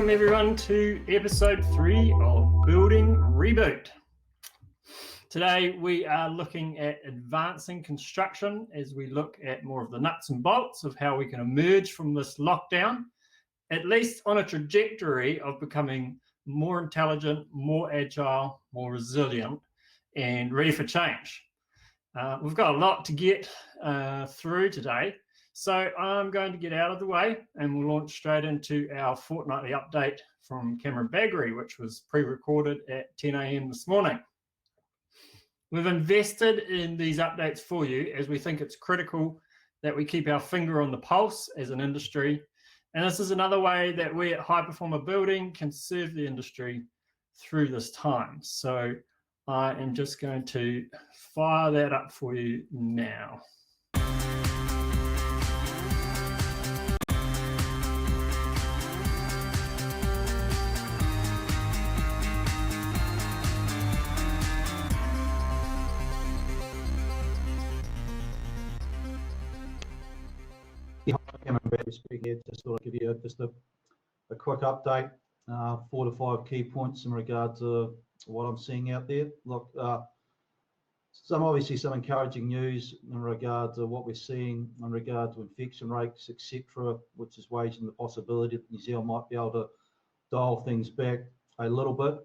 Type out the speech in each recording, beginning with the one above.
Welcome everyone to episode 3 of Building Reboot. Today we are looking at advancing construction as we look at more of the nuts and bolts of how we can emerge from this lockdown, at least on a trajectory of becoming more intelligent, more agile, more resilient, and ready for change. We've got a lot to get through today, so I'm going to get out of the way and we'll launch straight into our fortnightly update from Cameron Baggery, which was pre-recorded at 10 a.m. this morning. We've invested in these updates for you as we think it's critical that we keep our finger on the pulse as an industry. And this is another way that we at High Performer Building can serve the industry through this time. So I am just going to fire that up for you now. Cameron Baggery speaking here. Just thought I'd give you a quick update, 4 to 5 key points in regard to what I'm seeing out there. Look, obviously some encouraging news in regard to what we're seeing in regard to infection rates, etc., which is waging the possibility that New Zealand might be able to dial things back a little bit.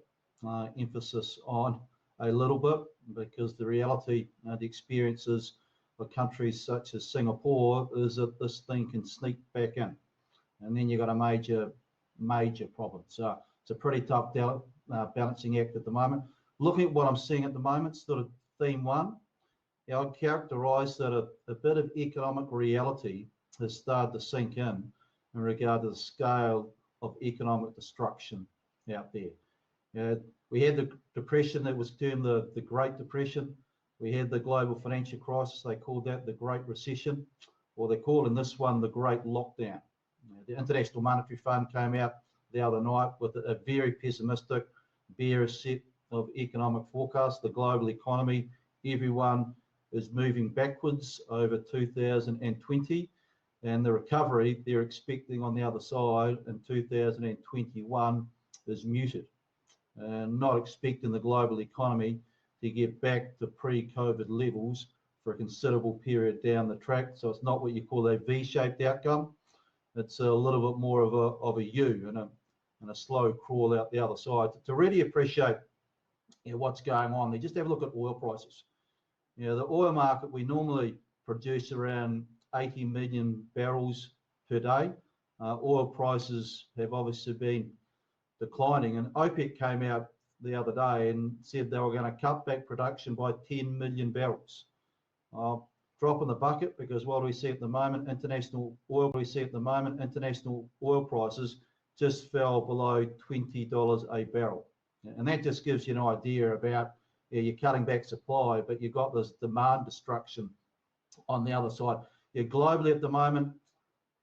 Emphasis on a little bit, because the reality, the experiences for countries such as Singapore is that this thing can sneak back in, and then you've got a major problem. So it's a pretty tough balancing act at the moment. Looking at what I'm seeing at the moment, sort of theme one, I'd characterise that a bit of economic reality has started to sink in regard to the scale of economic destruction out there. We had the depression that was termed the Great Depression. We had the global financial crisis. They called that the Great Recession, or they're calling this one the Great Lockdown. The International Monetary Fund came out the other night with a very pessimistic, bearish set of economic forecasts. The global economy, everyone is moving backwards over 2020, and the recovery they're expecting on the other side in 2021 is muted, and not expecting the global economy to get back to pre-COVID levels for a considerable period down the track. So it's not what you call a V-shaped outcome. It's a little bit more of a U and a slow crawl out the other side. To really appreciate what's going on there, just have a look at oil prices. The oil market, we normally produce around 80 million barrels per day. Oil prices have obviously been declining, and OPEC came out the other day and said they were going to cut back production by 10 million barrels. Drop in the bucket, because what we see at the moment, international oil prices just fell below $20 a barrel. And that just gives you an idea about, you're cutting back supply, but you've got this demand destruction on the other side. Globally at the moment,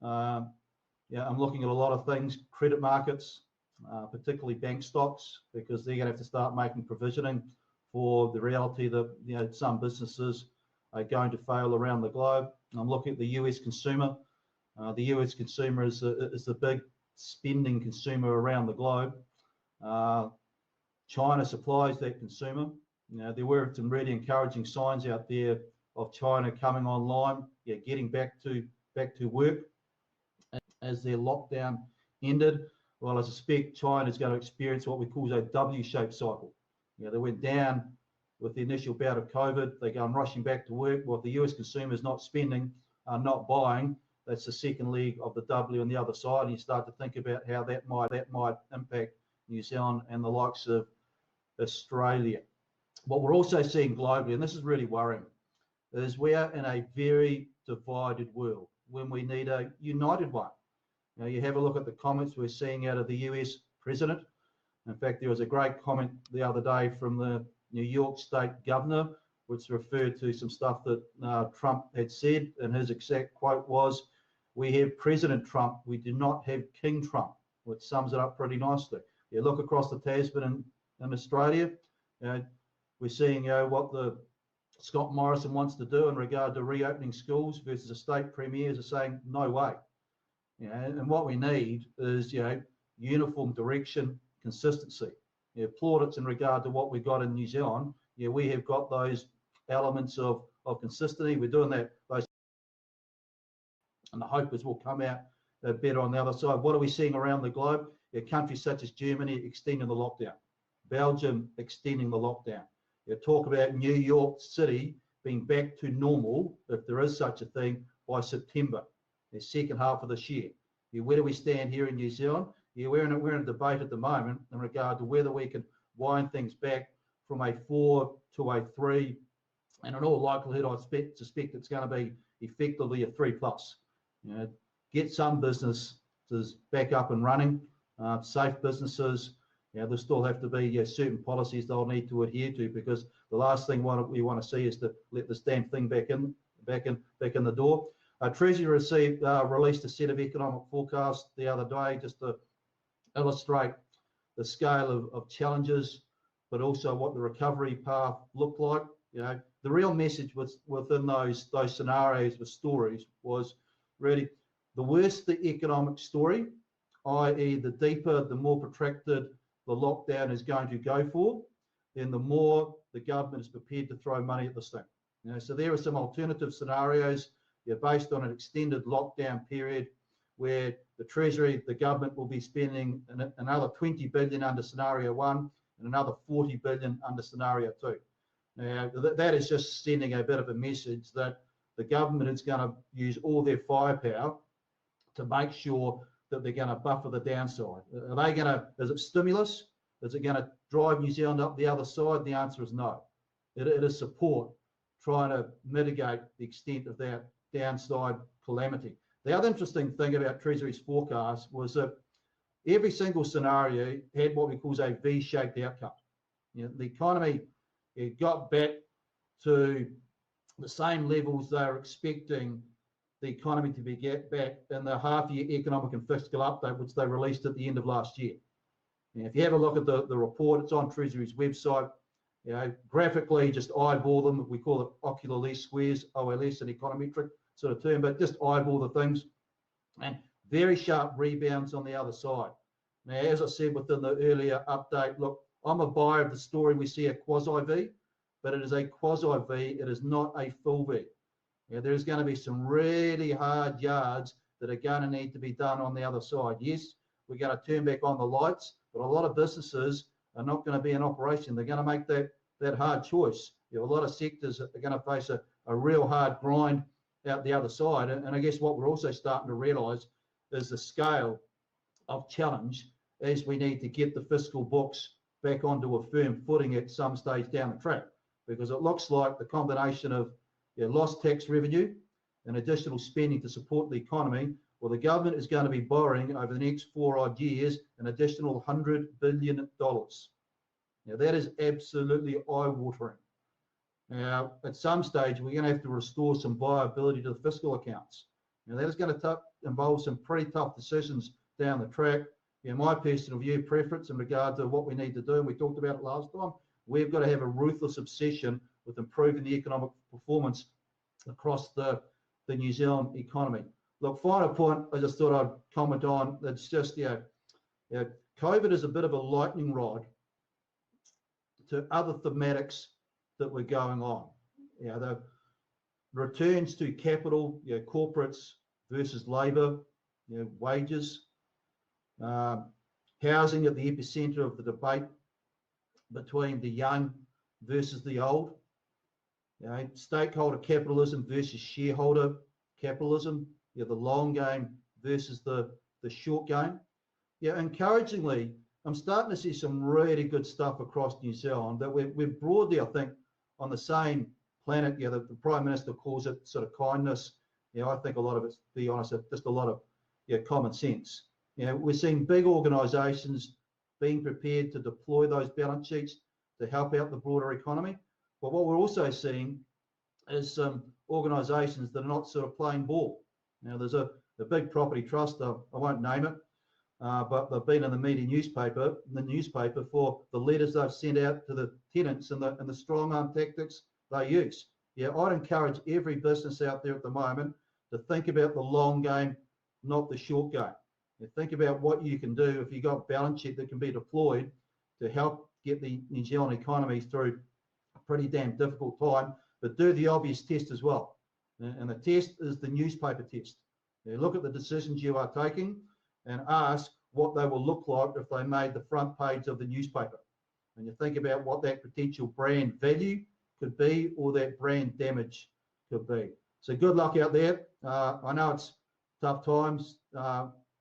I'm looking at a lot of things, credit markets, particularly bank stocks, because they're going to have to start making provisioning for the reality that some businesses are going to fail around the globe. I'm looking at the US consumer. The US consumer is the big spending consumer around the globe. China supplies that consumer. There were some really encouraging signs out there of China coming online, getting back to work as their lockdown ended. Well, I suspect China is going to experience what we call a W-shaped cycle. They went down with the initial bout of COVID. They're going rushing back to work. Well, if the US consumer is not spending, not buying, that's the second leg of the W on the other side. And you start to think about how that might impact New Zealand and the likes of Australia. What we're also seeing globally, and this is really worrying, is we are in a very divided world when we need a united one. You have a look at the comments we're seeing out of the US president. In fact, there was a great comment the other day from the New York State governor, which referred to some stuff that Trump had said, and his exact quote was, "We have President Trump, we do not have King Trump," which sums it up pretty nicely. You look across the Tasman in Australia, we're seeing what the Scott Morrison wants to do in regard to reopening schools versus the state premiers are saying no way. And what we need is uniform direction, consistency. Plaudits in regard to what we got in New Zealand. We have got those elements of consistency. We're doing that, and the hope is we'll come out better on the other side. What are we seeing around the globe? Countries such as Germany extending the lockdown, Belgium extending the lockdown. Talk about New York City being back to normal, if there is such a thing, by September, the second half of this year. Where do we stand here in New Zealand? We're in a debate at the moment in regard to whether we can wind things back from a 4 to a 3, and in all likelihood, I suspect it's going to be effectively a 3+. Get some businesses back up and running, safe businesses. There still have to be certain policies they'll need to adhere to, because the last thing we want to see is to let this damn thing back in the door. Treasury released a set of economic forecasts the other day just to illustrate the scale of challenges, but also what the recovery path looked like. The real message was within those scenarios with stories was really the worse the economic story, i.e. the deeper, the more protracted the lockdown is going to go for, then the more the government is prepared to throw money at this thing. So there are some alternative scenarios based on an extended lockdown period where the Treasury, the government will be spending another 20 billion under scenario 1 and another 40 billion under scenario 2. Now, that is just sending a bit of a message that the government is going to use all their firepower to make sure that they're going to buffer the downside. Are they going to, is it stimulus? Is it going to drive New Zealand up the other side? The answer is no. It is support, trying to mitigate the extent of that downside calamity. The other interesting thing about Treasury's forecast was that every single scenario had what we call a V-shaped outcome. The economy got back to the same levels they were expecting the economy to be back in the half-year economic and fiscal update, which they released at the end of last year. If you have a look at the report, it's on Treasury's website. Graphically, just eyeball them. We call it ocular least squares, OLS, an econometric sort of term, but just eyeball the things. And very sharp rebounds on the other side. Now, as I said within the earlier update, look, I'm a buyer of the story. We see a quasi-V, but it is a quasi-V. It is not a full V. There's going to be some really hard yards that are going to need to be done on the other side. Yes, we're going to turn back on the lights, but a lot of businesses are not going to be in operation. They're going to make that hard choice. A lot of sectors are going to face a real hard grind out the other side. And I guess what we're also starting to realise is the scale of challenge as we need to get the fiscal books back onto a firm footing at some stage down the track, because it looks like the combination of lost tax revenue and additional spending to support the economy, well, the government is going to be borrowing over the next 4 odd years an additional $100 billion. Now, that is absolutely eye-watering. Now, at some stage, we're going to have to restore some viability to the fiscal accounts. Now, that is going to involve some pretty tough decisions down the track. My personal view, preference in regard to what we need to do, and we talked about it last time, we've got to have a ruthless obsession with improving the economic performance across the New Zealand economy. Look, final point I just thought I'd comment on, it's just, COVID is a bit of a lightning rod to other thematics that were going on. The returns to capital, corporates versus labour, wages, housing at the epicentre of the debate between the young versus the old, stakeholder capitalism versus shareholder capitalism, the long game versus the short game. Encouragingly, I'm starting to see some really good stuff across New Zealand that we're broadly, I think, on the same planet. The Prime Minister calls it sort of kindness. I think a lot of it's, to be honest, just a lot of common sense. We're seeing big organisations being prepared to deploy those balance sheets to help out the broader economy. But what we're also seeing is some organisations that are not sort of playing ball. There's a big property trust, I won't name it, but they've been in the newspaper for the letters they've sent out to the tenants and the strong arm tactics they use. I'd encourage every business out there at the moment to think about the long game, not the short game. You think about what you can do if you've got balance sheet that can be deployed to help get the New Zealand economy through a pretty damn difficult time, but do the obvious test as well. And the test is the newspaper test. You look at the decisions you are taking and ask what they will look like if they made the front page of the newspaper. And you think about what that potential brand value could be or that brand damage could be. So good luck out there. I know it's tough times.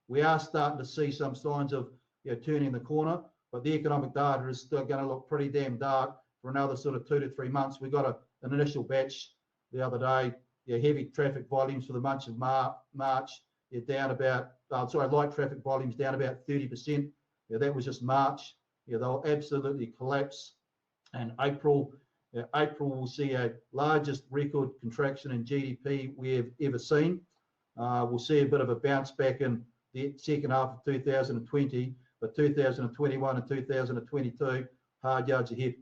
We are starting to see some signs of turning the corner, but the economic data is still going to look pretty damn dark for another sort of 2 to 3 months. We got an initial batch the other day. Heavy traffic volumes for the month of March. Down about, light traffic volumes down about 30%. That was just March. They'll absolutely collapse. And April will see a largest record contraction in GDP we have ever seen. We'll see a bit of a bounce back in the second half of 2020, but 2021 and 2022, hard yards ahead.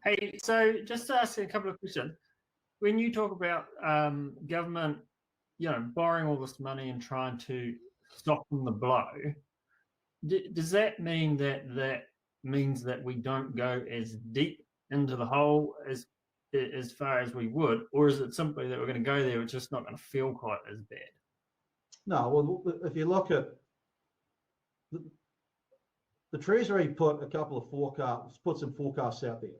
Hey, so just to ask you a couple of questions. When you talk about government, borrowing all this money and trying to soften the blow, does that mean that means that we don't go as deep into the hole as far as we would, or is it simply that we're going to go there, it's just not going to feel quite as bad? No, well, if you look at the Treasury put a couple of forecasts, put some forecasts out there,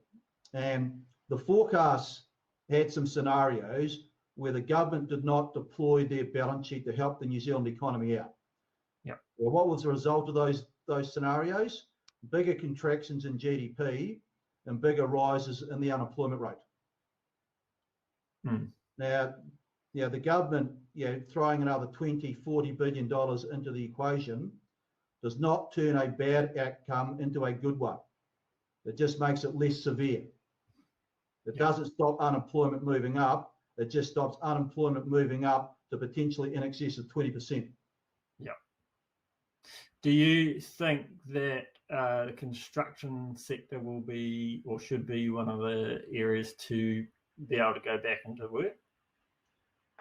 and the forecasts had some scenarios where the government did not deploy their balance sheet to help the New Zealand economy out. Yeah. Well, what was the result of those scenarios? Bigger contractions in GDP and bigger rises in the unemployment rate. Now, the government, throwing another $20-40 billion into the equation does not turn a bad outcome into a good one. It just makes it less severe. It doesn't stop unemployment moving up. It just stops unemployment moving up to potentially in excess of 20%. Yeah. Do you think that the construction sector will be or should be one of the areas to be able to go back into work?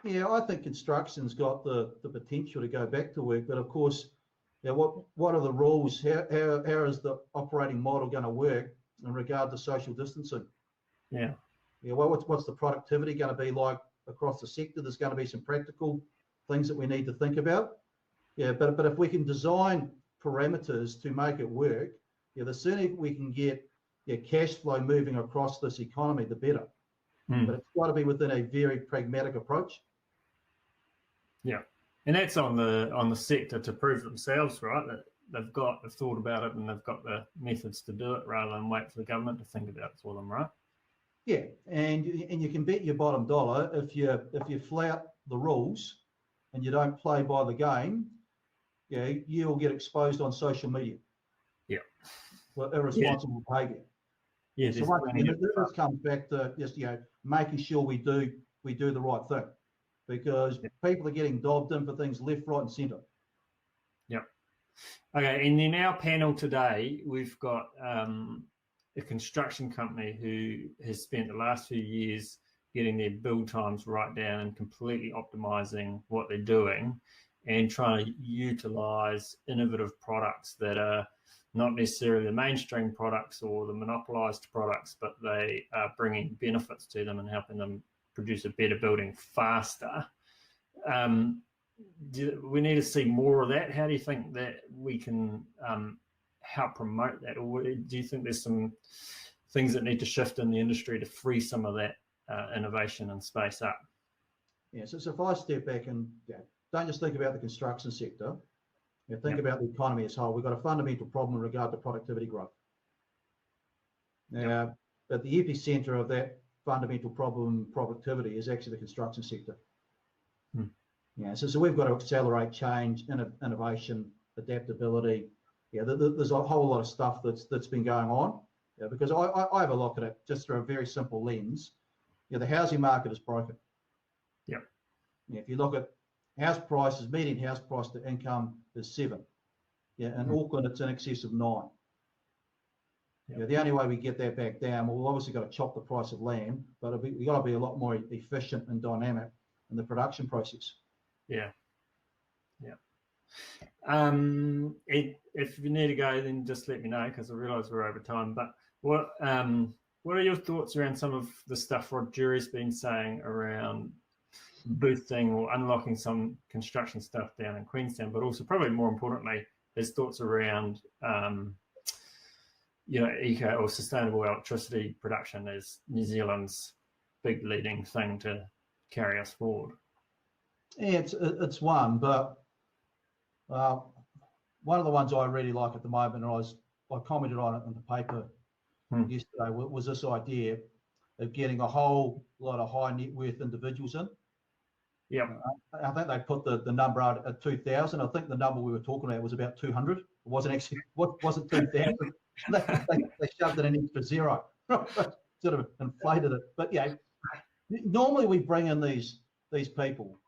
Yeah, I think construction's got the potential to go back to work, but of course, what are the rules? How is the operating model going to work in regard to social distancing? Yeah. What's the productivity going to be like across the sector? There's going to be some practical things that we need to think about. But if we can design parameters to make it work, the sooner we can get cash flow moving across this economy, the better. But it's got to be within a very pragmatic approach. Yeah, and that's on the sector to prove themselves, right? That they've thought about it and they've got the methods to do it, rather than wait for the government to think about it for them, right? Yeah, and you can bet your bottom dollar if you flout the rules and you don't play by the game, you'll get exposed on social media. Yeah, for irresponsible behaviour. Yeah, so this comes back to just making sure we do the right thing, because people are getting dobbed in for things left, right, and centre. Yeah. Okay, and in our panel today, we've got a construction company who has spent the last few years getting their build times right down and completely optimizing what they're doing and trying to utilize innovative products that are not necessarily the mainstream products or the monopolized products, but they are bringing benefits to them and helping them produce a better building faster. We need to see more of that. How do you think that we can help promote that? Or do you think there's some things that need to shift in the industry to free some of that innovation and space up? Yeah, so if I step back and don't just think about the construction sector, think about the economy as a whole. We've got a fundamental problem in regard to productivity growth. Now, at the epicenter of that fundamental problem, productivity, is actually the construction sector. So we've got to accelerate change, innovation, adaptability. There's a whole lot of stuff that's been going on. Because I have a look at it just through a very simple lens. The housing market is broken. If you look at house prices, median house price to income is 7. In Auckland, it's in excess of 9. The only way we get that back down, we've obviously got to chop the price of land, but we've got to be a lot more efficient and dynamic the production process. Yeah. If you need to go, then just let me know, because I realise we're over time. But what are your thoughts around some of the stuff Rod Jury's been saying around boosting or unlocking some construction stuff down in Queenstown, but also probably more importantly, his thoughts around eco or sustainable electricity production as New Zealand's big leading thing to carry us forward? Yeah, it's one, but one of the ones I really like at the moment, and I commented on it in the paper yesterday, was this idea of getting a whole lot of high net worth individuals in. Yeah, I think they put the number out at 2,000. I think the number we were talking about was about 200. It wasn't 2,000. they shoved in an extra zero, sort of inflated it. But yeah, normally we bring in these people,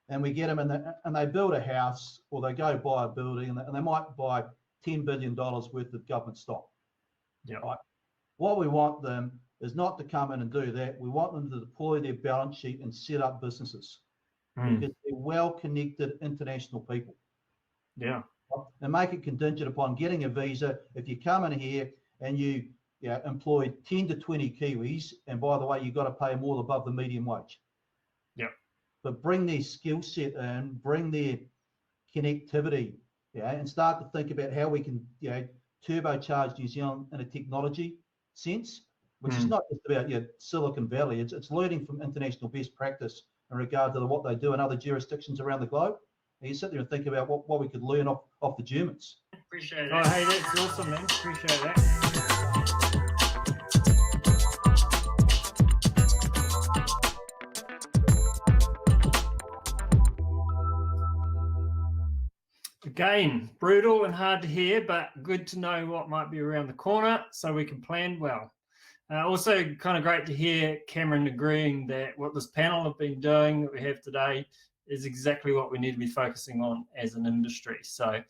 and we get them in, and they build a house, or they go buy a building, and they might buy $10 billion worth of government stock. Yeah. Right? What we want them is not to come in and do that. We want them to deploy their balance sheet and set up businesses, because they're well-connected international people. Yeah. And make it contingent upon getting a visa. If you come in here and you employ 10 to 20 Kiwis, and by the way, you've got to pay them all above the median wage. Yeah. But bring their skill set in, bring their connectivity, and start to think about how we can, turbocharge New Zealand in a technology sense, which is not just about Silicon Valley. It's learning from international best practice in regard to what they do in other jurisdictions around the globe. And you sit there and think about what we could learn off the Germans. Appreciate that. Oh, hey, that's awesome, man. Appreciate that. Again, brutal and hard to hear, but good to know what might be around the corner so we can plan well. Also, kind of great to hear Cameron agreeing that what this panel have been doing that we have today is exactly what we need to be focusing on as an industry. So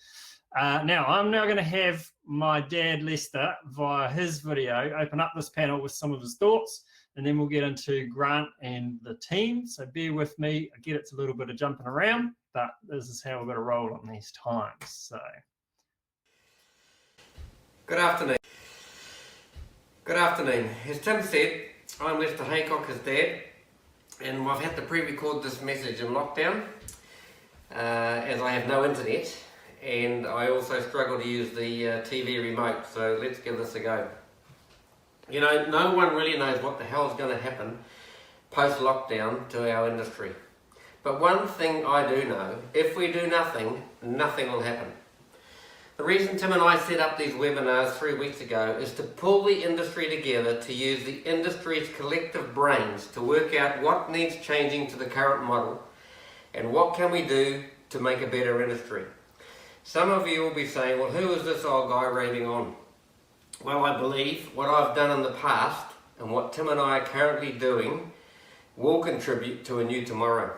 now I'm going to have my dad, Lester, via his video, open up this panel with some of his thoughts, and then we'll get into Grant and the team. So bear with me. I get it's a little bit of jumping around, but this is how we're going to roll on these times. So, Good afternoon. Good afternoon. As Tim said, I'm Lester Haycock, his dad, and I've had to pre-record this message in lockdown as I have no internet, and I also struggle to use the TV remote, so let's give this a go. You know, no one really knows what the hell is going to happen post-lockdown to our industry. But one thing I do know, if we do nothing, nothing will happen. The reason Tim and I set up these webinars 3 weeks ago is to pull the industry together to use the industry's collective brains to work out what needs changing to the current model and what can we do to make a better industry. Some of you will be saying, well, who is this old guy raving on? Well, I believe what I've done in the past and what Tim and I are currently doing will contribute to a new tomorrow.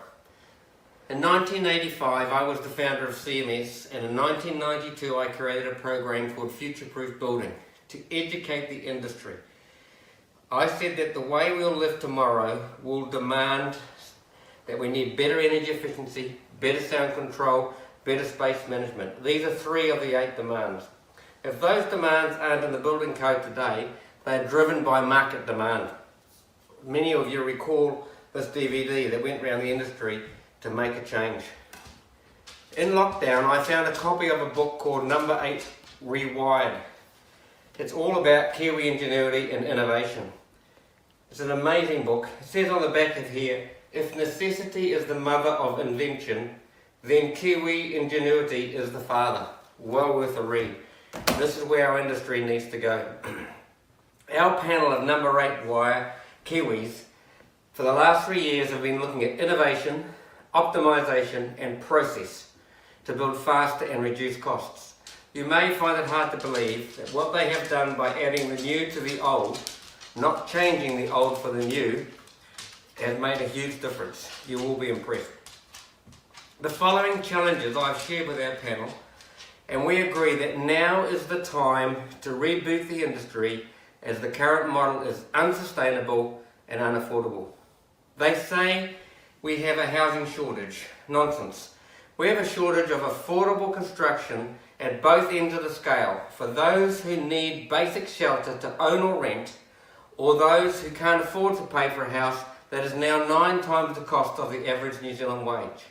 In 1985, I was the founder of CMS, and in 1992, I created a program called Future-Proof Building to educate the industry. I said that the way we'll live tomorrow will demand that we need better energy efficiency, better sound control, better space management. These are 3 of the 8 demands. If those demands aren't in the building code today, they're driven by market demand. Many of you recall this DVD that went around the industry to make a change. In lockdown, I found a copy of a book called Number 8 Rewired. It's all about Kiwi ingenuity and innovation. It's an amazing book. It says on the back of here, if necessity is the mother of invention, then Kiwi ingenuity is the father. Well worth a read. This is where our industry needs to go. Our panel of Number 8 Wire Kiwis for the last 3 years have been looking at innovation, optimization and process to build faster and reduce costs. You may find it hard to believe that what they have done by adding the new to the old, not changing the old for the new, has made a huge difference. You will be impressed. The following challenges I've shared with our panel, and we agree that now is the time to reboot the industry as the current model is unsustainable and unaffordable. They say we have a housing shortage. Nonsense. We have a shortage of affordable construction at both ends of the scale for those who need basic shelter to own or rent, or those who can't afford to pay for a house that is now 9 times the cost of the average New Zealand wage.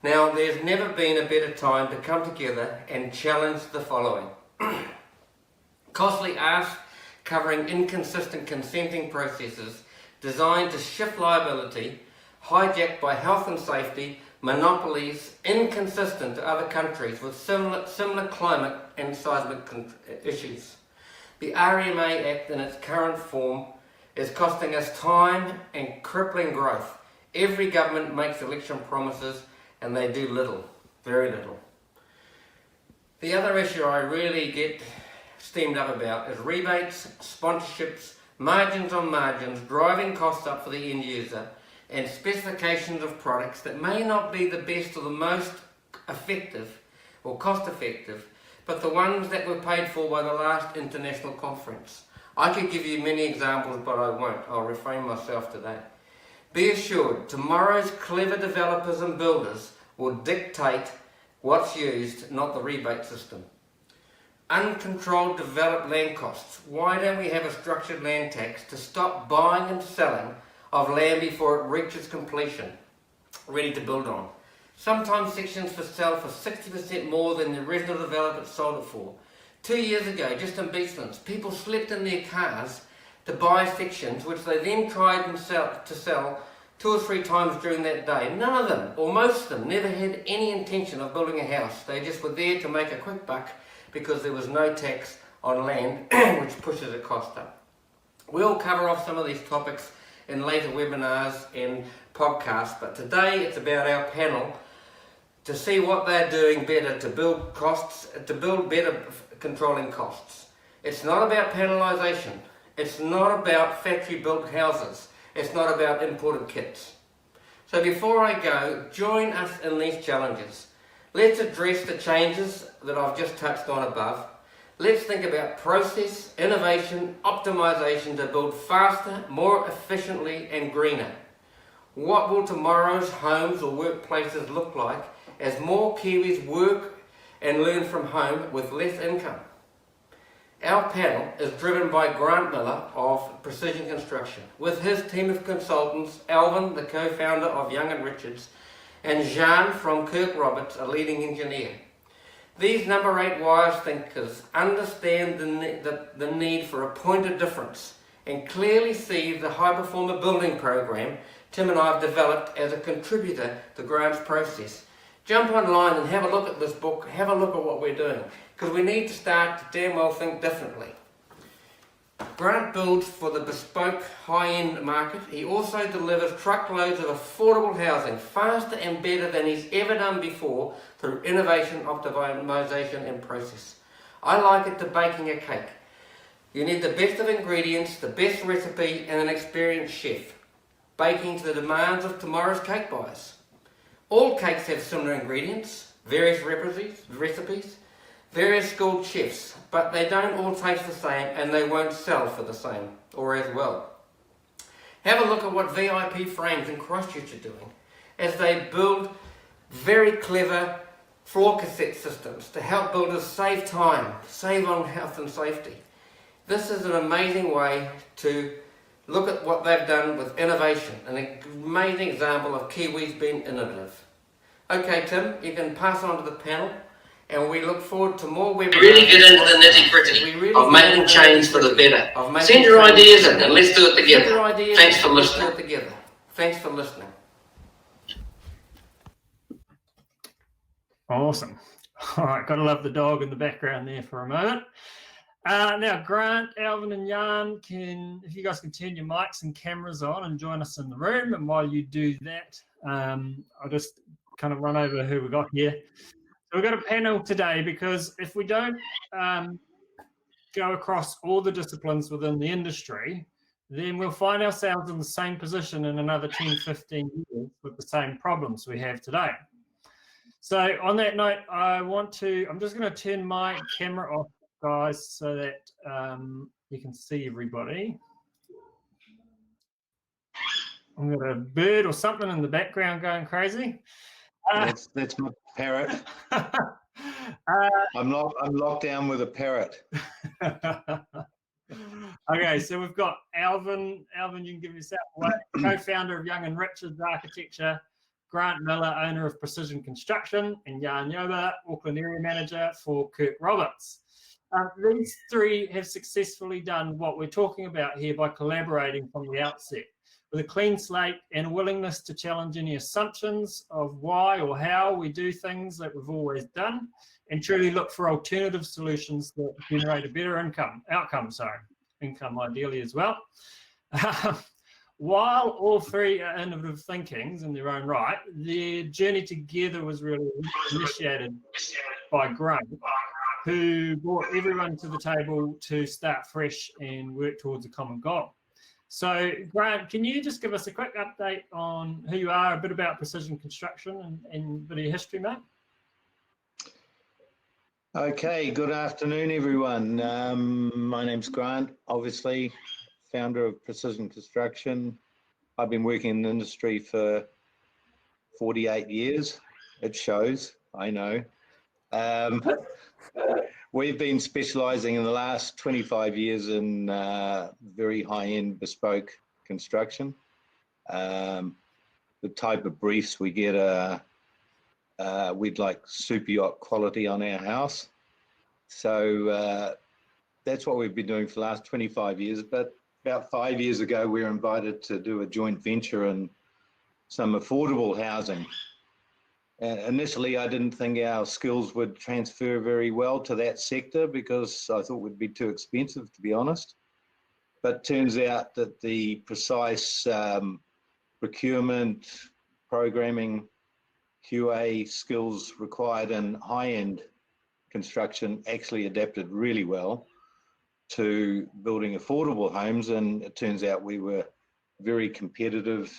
Now, there's never been a better time to come together and challenge the following. Costly asks covering inconsistent consenting processes designed to shift liability, hijacked by health and safety, monopolies inconsistent to other countries with similar climate and seismic issues. The RMA Act in its current form is costing us time and crippling growth. Every government makes election promises and they do little, very little. The other issue I really get steamed up about is rebates, sponsorships, margins on margins, driving costs up for the end user, and specifications of products that may not be the best or the most effective or cost effective, but the ones that were paid for by the last international conference. I could give you many examples, but I won't. I'll refrain myself to that. Be assured, tomorrow's clever developers and builders will dictate what's used, not the rebate system. Uncontrolled developed land costs. Why don't we have a structured land tax to stop buying and selling of land before it reaches completion, ready to build on? Sometimes sections for sale for 60% more than the original developer sold it for. 2 years ago, just in Beachlands, people slept in their cars to buy sections, which they then tried to sell 2 or 3 times during that day. None of them, or most of them, never had any intention of building a house. They just were there to make a quick buck because there was no tax on land, which pushes the cost up. We'll cover off some of these topics in later webinars and podcasts, but today it's about our panel to see what they're doing better to build costs, to build better controlling costs. It's not about panelization. It's not about factory-built houses. It's not about imported kits. So before I go, join us in these challenges. Let's address the changes that I've just touched on above. Let's think about process, innovation, optimization to build faster, more efficiently and greener. What will tomorrow's homes or workplaces look like as more Kiwis work and learn from home with less income? Our panel is driven by Grant Miller of Precision Construction, with his team of consultants, Alvin, the co-founder of Young & Richards, and Jean from Kirk Roberts, a leading engineer. These number 8 wise thinkers understand the need for a point of difference and clearly see the high performer building program Tim and I have developed as a contributor to Grant's process. Jump online and have a look at this book, have a look at what we're doing, because we need to start to damn well think differently. Grant builds for the bespoke high-end market. He also delivers truckloads of affordable housing faster and better than he's ever done before through innovation, optimization and process. I like it to baking a cake. You need the best of ingredients, the best recipe and an experienced chef, baking to the demands of tomorrow's cake buyers. All cakes have similar ingredients, various recipes, various skilled chefs, but they don't all taste the same and they won't sell for the same or as well. Have a look at what VIP Frames in Christchurch are doing as they build very clever floor cassette systems to help builders save time, save on health and safety. This is an amazing way to look at what they've done with innovation, an amazing example of Kiwis being innovative. Okay, Tim, you can pass on to the panel, and we look forward to more webinars. Really get into the nitty-gritty of making change for the better. Send your ideas in and let's do it together. Thanks for listening. Thanks for listening. Awesome. All right, gotta love the dog in the background there for a moment. Now, Grant, Alvin, and Jan, if you guys can turn your mics and cameras on and join us in the room. And while you do that, I'll just kind of run over who we got here. So we've got a panel today because if we don't go across all the disciplines within the industry, then we'll find ourselves in the same position in another 10, 15 years with the same problems we have today. So on that note, I'm just going to turn my camera off, guys, so that you can see everybody. I've got a bird or something in the background going crazy. That's my parrot. I'm locked down with a parrot. Okay, so we've got Alvin. Alvin, you can give yourself away. Co-founder of Young and Richards Architecture, Grant Miller, owner of Precision Construction, and Jan Yoba, Auckland area manager for Kirk Roberts. These three have successfully done what we're talking about here by collaborating from the outset, with a clean slate and a willingness to challenge any assumptions of why or how we do things that we've always done, and truly look for alternative solutions that generate a better income ideally as well. While all three are innovative thinkings in their own right, their journey together was really initiated by Grant, who brought everyone to the table to start fresh and work towards a common goal. So, Grant, can you just give us a quick update on who you are, a bit about Precision Construction and a bit of your history, mate? Okay, good afternoon, everyone. My name's Grant, obviously, founder of Precision Construction. I've been working in the industry for 48 years. It shows, I know. We've been specialising in the last 25 years in very high-end bespoke construction. The type of briefs we get are we'd like super yacht quality on our house. So that's what we've been doing for the last 25 years. But about 5 years ago, we were invited to do a joint venture in some affordable housing. Initially, I didn't think our skills would transfer very well to that sector because I thought we'd be too expensive, to be honest. But turns out that the precise procurement, programming, QA skills required in high-end construction actually adapted really well to building affordable homes, and it turns out we were very competitive,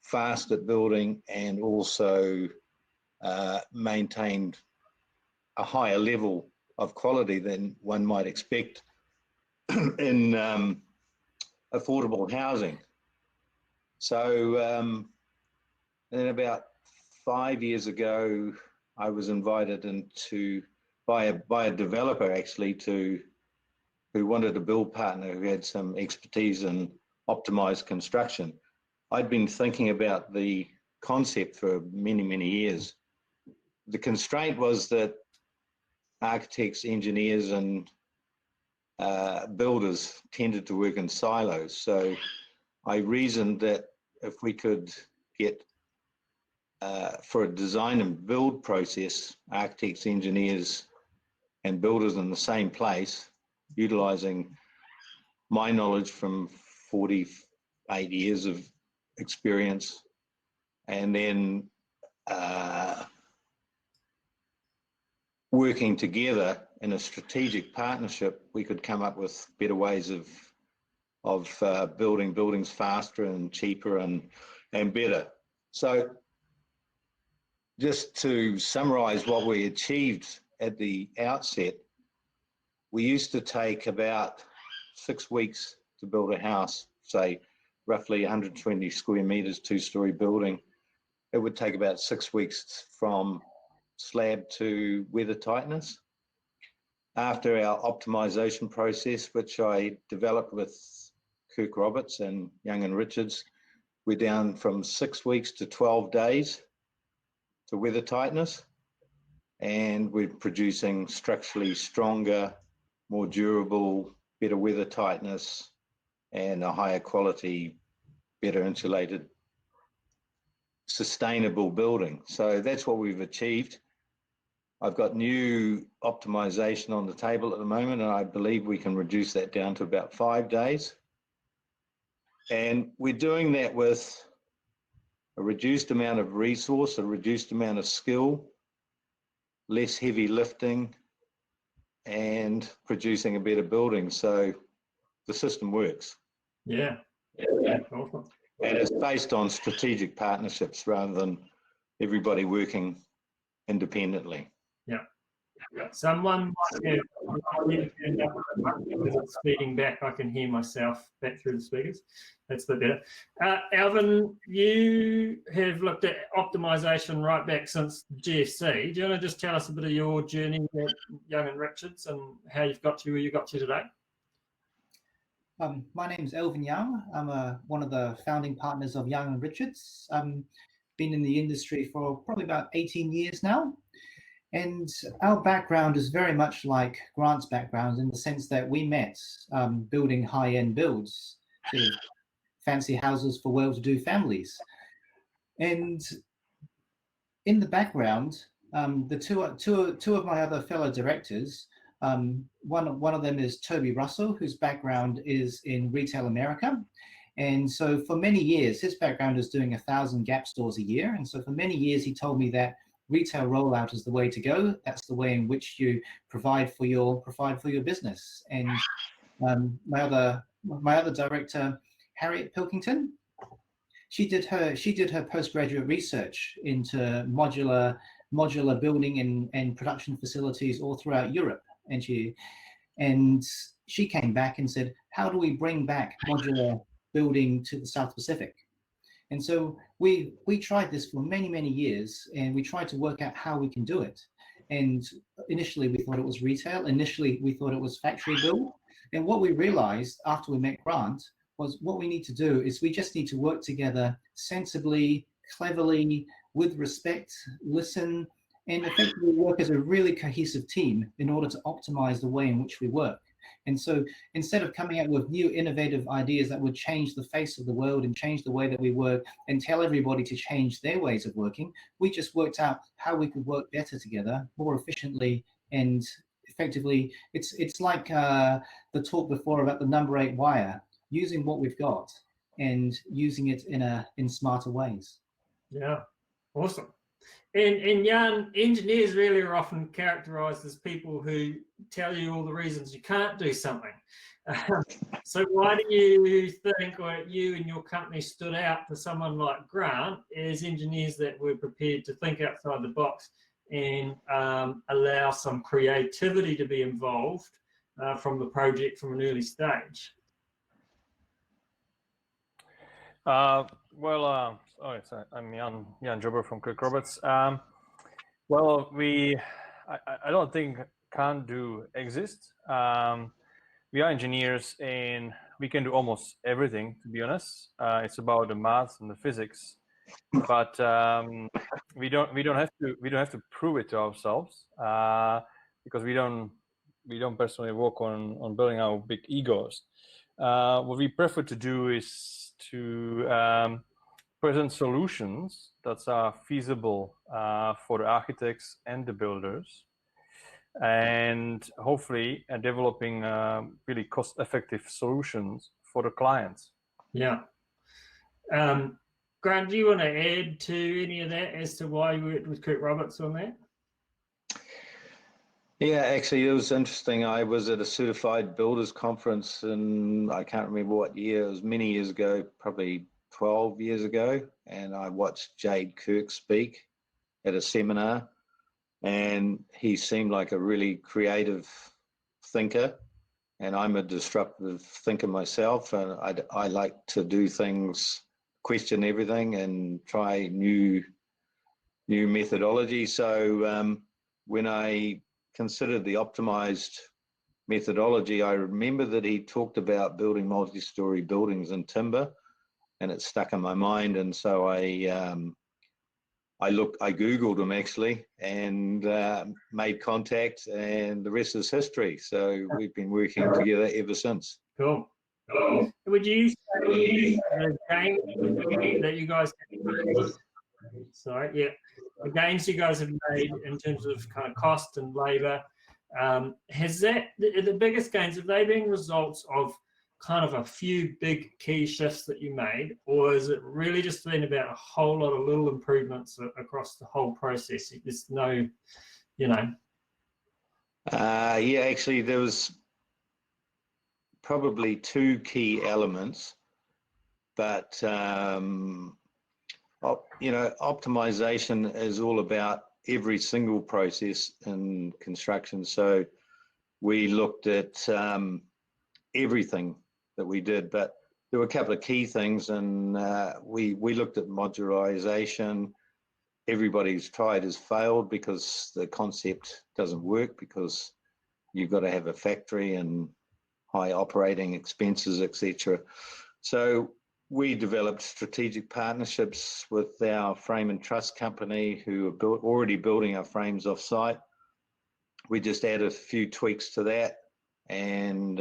fast at building, and also maintained a higher level of quality than one might expect in affordable housing. So then about 5 years ago, I was invited by a developer actually who wanted a build partner who had some expertise in optimized construction. I'd been thinking about the concept for many, many years. The constraint was that architects, engineers, and builders tended to work in silos. So I reasoned that if we could get, for a design and build process, architects, engineers, and builders in the same place, utilizing my knowledge from 48 years of experience, and then working together in a strategic partnership, we could come up with better ways of building buildings faster and cheaper and better. So just to summarize what we achieved at the outset, we used to take about 6 weeks to build a house, say roughly 120 square meters, 2-story building. It would take about 6 weeks from slab to weather tightness. After our optimization process, which I developed with Kirk Roberts and Young and Richards, we're down from 6 weeks to 12 days to weather tightness, and we're producing structurally stronger, more durable, better weather tightness, and a higher quality, better insulated, sustainable building. So that's what we've achieved. I've got new optimization on the table at the moment, and I believe we can reduce that down to about 5 days. And we're doing that with a reduced amount of resource, a reduced amount of skill, less heavy lifting, and producing a better building. So the system works. Yeah. Awesome. And it's based on strategic partnerships rather than everybody working independently. Yeah. Someone might have turned up because it's feeding back. I can hear myself back through the speakers. That's a bit better. Alvin, you have looked at optimization right back since GFC. Do you want to just tell us a bit of your journey at Young and Richards and how you've got to where you got to today? My name's Elvin Young. I'm one of the founding partners of Young and Richards. Been in the industry for probably about 18 years now. And our background is very much like Grant's background in the sense that we met building high-end builds, sort of fancy houses for well-to-do families. And in the background, the two of my other fellow directors, one of them is Toby Russell, whose background is in retail America. And so for many years, his background is doing 1,000 Gap stores a year. And so for many years, he told me that retail rollout is the way to go. That's the way in which you provide for your business. And my other director, Harriet Pilkington, she did her postgraduate research into modular building and production facilities all throughout Europe. And she came back and said, how do we bring back modular building to the South Pacific? And so we tried this for many, many years, and we tried to work out how we can do it. And initially we thought it was retail. Initially we thought it was factory build. And what we realized after we met Grant was what we need to do is we just need to work together sensibly, cleverly, with respect, listen, and effectively work as a really cohesive team in order to optimize the way in which we work. And so instead of coming up with new innovative ideas that would change the face of the world and change the way that we work and tell everybody to change their ways of working, we just worked out how we could work better together, more efficiently and effectively. It's like the talk before about the number 8 wire, using what we've got and using it in smarter ways. Yeah, awesome. And young engineers really are often characterized as people who tell you all the reasons you can't do something. So why do you think, or you and your company stood out for someone like Grant as engineers that were prepared to think outside the box and allow some creativity to be involved from the project from an early stage? I'm Jan Jobber from Kirk Roberts. I don't think can't do exist. We are engineers and we can do almost everything, to be honest. It's about the maths and the physics, but we don't have to prove it to ourselves because we don't personally work on building our big egos. What we prefer to do is to present solutions that are feasible for the architects and the builders, and hopefully developing really cost-effective solutions for the clients. Yeah. Grant, do you want to add to any of that as to why you worked with Kirk Roberts on that? Yeah, actually, it was interesting. I was at a certified builders conference and I can't remember what year. It was many years ago, probably 12 years ago. And I watched Jade Kirk speak at a seminar. And he seemed like a really creative thinker. And I'm a disruptive thinker myself. And I like to do things, question everything and try new methodology. So when I considered the optimized methodology, I remember that he talked about building multi-story buildings in timber, and it stuck in my mind. And so I Googled him actually and made contact, and the rest is history. So we've been working together ever since. Cool. Would you say the gains that you guys the gains you guys have made in terms of kind of cost and labor, has that the biggest gains, have they been results of kind of a few big key shifts that you made, or is it really just been about a whole lot of little improvements across the whole process? There's no, yeah, actually there was probably two key elements, but optimization is all about every single process in construction. So we looked at everything that we did, but there were a couple of key things, and we looked at modularization. Everybody's tried has failed because the concept doesn't work, because you've got to have a factory and high operating expenses, etc. So we developed strategic partnerships with our frame and truss company, who are already building our frames off site. We just added a few tweaks to that, and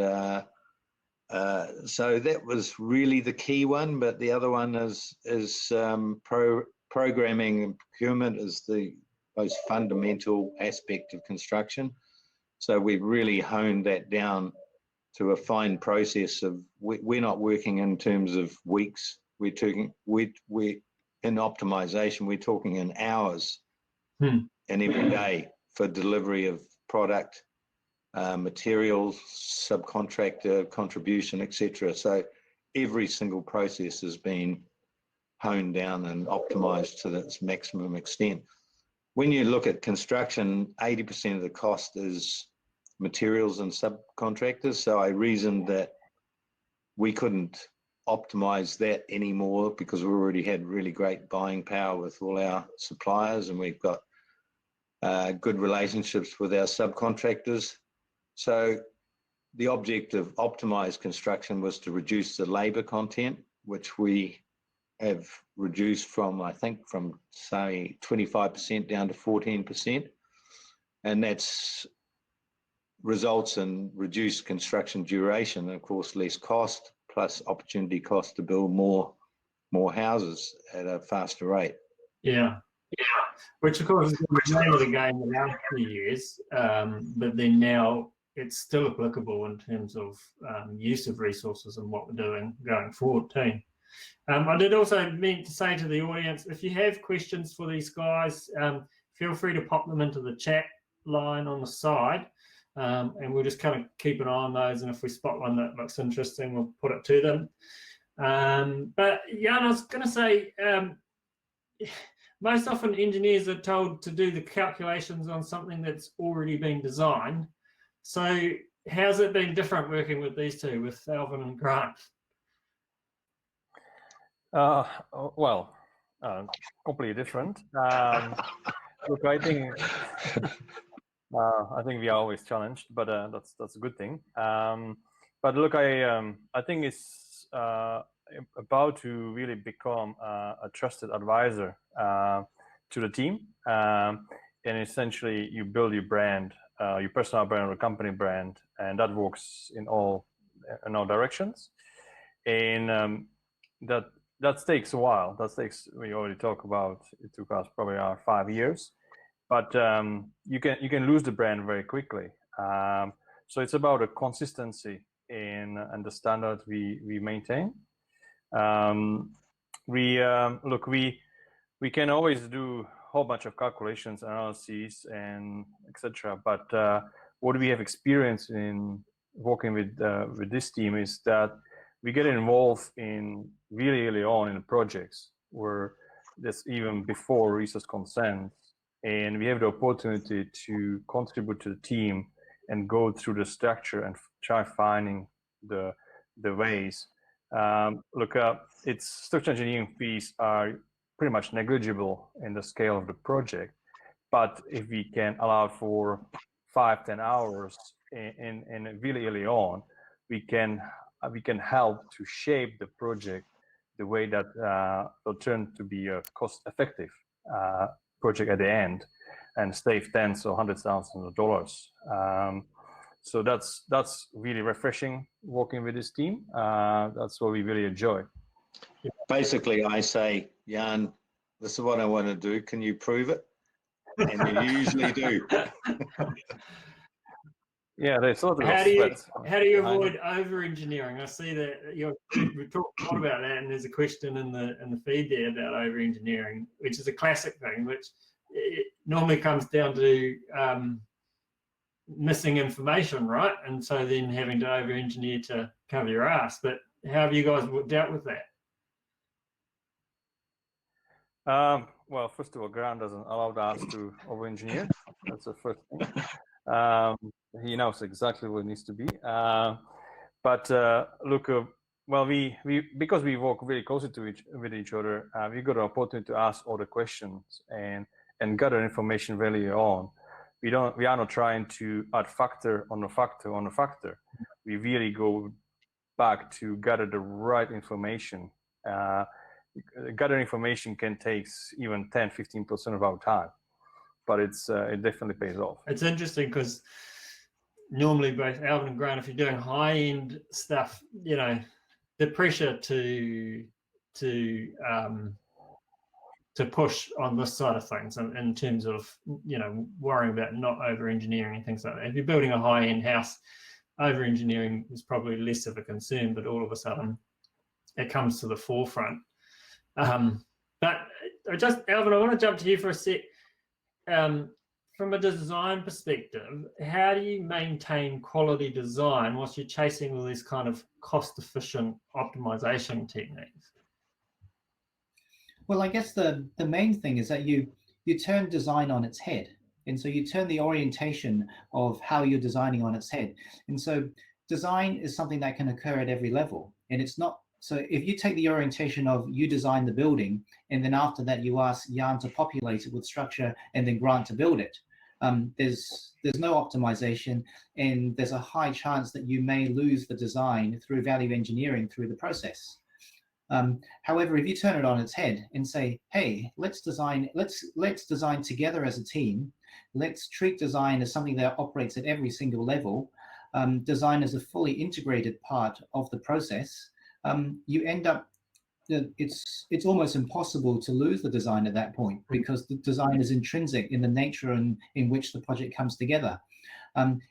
so that was really the key one. But the other one is programming and procurement is the most fundamental aspect of construction. So we've really honed that down to a fine process of, we're not working in terms of weeks. We're in optimization, we're talking in hours and every day for delivery of product, materials, subcontractor contribution, etc. So every single process has been honed down and optimized to its maximum extent. When you look at construction, 80% of the cost is materials and subcontractors. So I reasoned that we couldn't optimize that anymore, because we already had really great buying power with all our suppliers, and we've got good relationships with our subcontractors. So the object of optimized construction was to reduce the labor content, which we have reduced from, I think, from say 25% down to 14%. And that's results in reduced construction duration, and of course less cost, plus opportunity cost to build more houses at a faster rate. Yeah. Which of course is the name of the game in our few years, but then now it's still applicable in terms of use of resources and what we're doing going forward too. I did also mean to say to the audience, if you have questions for these guys, feel free to pop them into the chat line on the side, and we'll just kind of keep an eye on those, and if we spot one that looks interesting, we'll put it to them. But Jan, I was going to say, most often engineers are told to do the calculations on something that's already been designed. So how's it been different working with these two, with Alvin and Grant? Well, completely different. Look, I think we are always challenged, but that's a good thing. But look, I think it's about to really become a trusted advisor to the team, and essentially you build your brand, your personal brand or a company brand, and that works in all directions. And that takes a while. We already talked about, it took us probably 5 years, but you can lose the brand very quickly. So it's about a consistency and the standard we maintain. We can always do a whole bunch of calculations, analyses, and etc. But what we have experienced in working with this team is that we get involved in really early on in the projects, where that's even before resource consent, and we have the opportunity to contribute to the team and go through the structure and try finding the ways. Its structural engineering fees are pretty much negligible in the scale of the project, but if we can allow for 5-10 hours in really early on, we can help to shape the project the way that will turn to be a cost-effective project at the end and save tens or hundreds of thousands of dollars. So that's really refreshing working with this team. That's what we really enjoy. Basically, I say, Jan, this is what I want to do. Can you prove it? And you usually do. Yeah, there's sort of how do you avoid over-engineering? I see that we talked a lot about that, and there's a question in the feed there about over-engineering, which is a classic thing, which it normally comes down to missing information, right? And so then having to over-engineer to cover your ass. But how have you guys dealt with that? well, first of all, Grant doesn't allow us to over-engineer. That's the first thing. He knows exactly what it needs to be. But look, well, we because we work very closely with each other, we got an opportunity to ask all the questions and gather information early on. We are not trying to add factor on a factor on a factor. We really go back to gather the right information. Gather information can take even 10-15% of our time, but it definitely pays off. It's interesting because normally both Alvin and Grant, if you're doing high-end stuff, you know, the pressure to push on this side of things in terms of, you know, worrying about not over-engineering and things like that. If you're building a high-end house, over-engineering is probably less of a concern, but all of a sudden it comes to the forefront. But Alvin, I want to jump to you for a sec. From a design perspective, how do you maintain quality design whilst you're chasing all these kind of cost-efficient optimization techniques? Well, I guess the main thing is that you turn design on its head. And so you turn the orientation of how you're designing on its head. And so design is something that can occur at every level. And it's not, so if you take the orientation of you design the building, and then after that you ask Jan to populate it with structure and then Grant to build it, there's no optimization, and there's a high chance that you may lose the design through value engineering through the process. However, if you turn it on its head and say, hey, let's design together as a team, let's treat design as something that operates at every single level, design as a fully integrated part of the process, you end up, it's almost impossible to lose the design at that point, because the design is intrinsic in the nature in which the project comes together.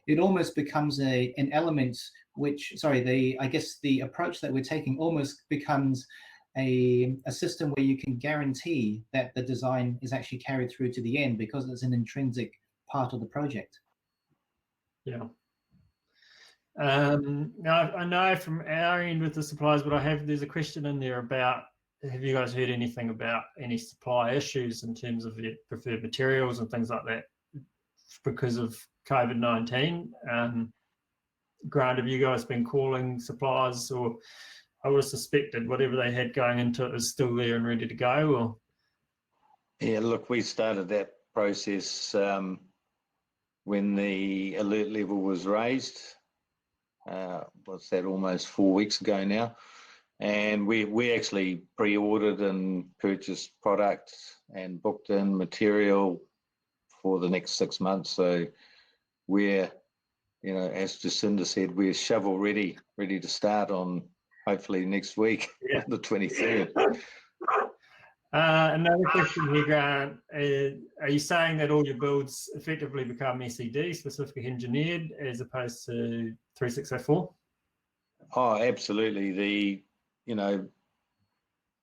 It almost becomes an element which, I guess the approach that we're taking almost becomes a system where you can guarantee that the design is actually carried through to the end because it's an intrinsic part of the project. Yeah. Now, I know from our end with the suppliers, but there's a question in there about, have you guys heard anything about any supply issues in terms of your preferred materials and things like that because of COVID-19? Grant, have you guys been calling suppliers, or I would have suspected whatever they had going into it is still there and ready to go? Or yeah, look, we started that process when the alert level was raised. What's that, almost 4 weeks ago now, and we actually pre-ordered and purchased product and booked in material for the next 6 months. So we're, you know, as Jacinda said, we're shovel ready to start on hopefully next week, yeah. The 23rd. Another question here, Grant. Are you saying that all your builds effectively become SED, specifically engineered, as opposed to 3604? Oh, absolutely.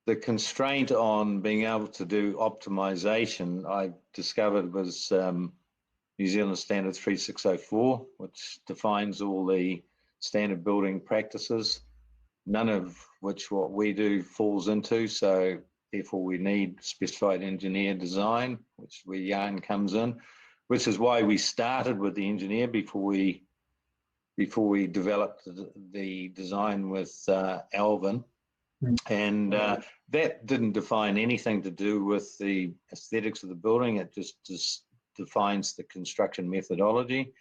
The constraint on being able to do optimization, I discovered, was New Zealand Standard 3604, which defines all the standard building practices, none of which what we do falls into. So therefore we need specified engineer design, which where Jan comes in, which is why we started with the engineer before we developed the design with Alvin. And that didn't define anything to do with the aesthetics of the building. It just defines the construction methodology.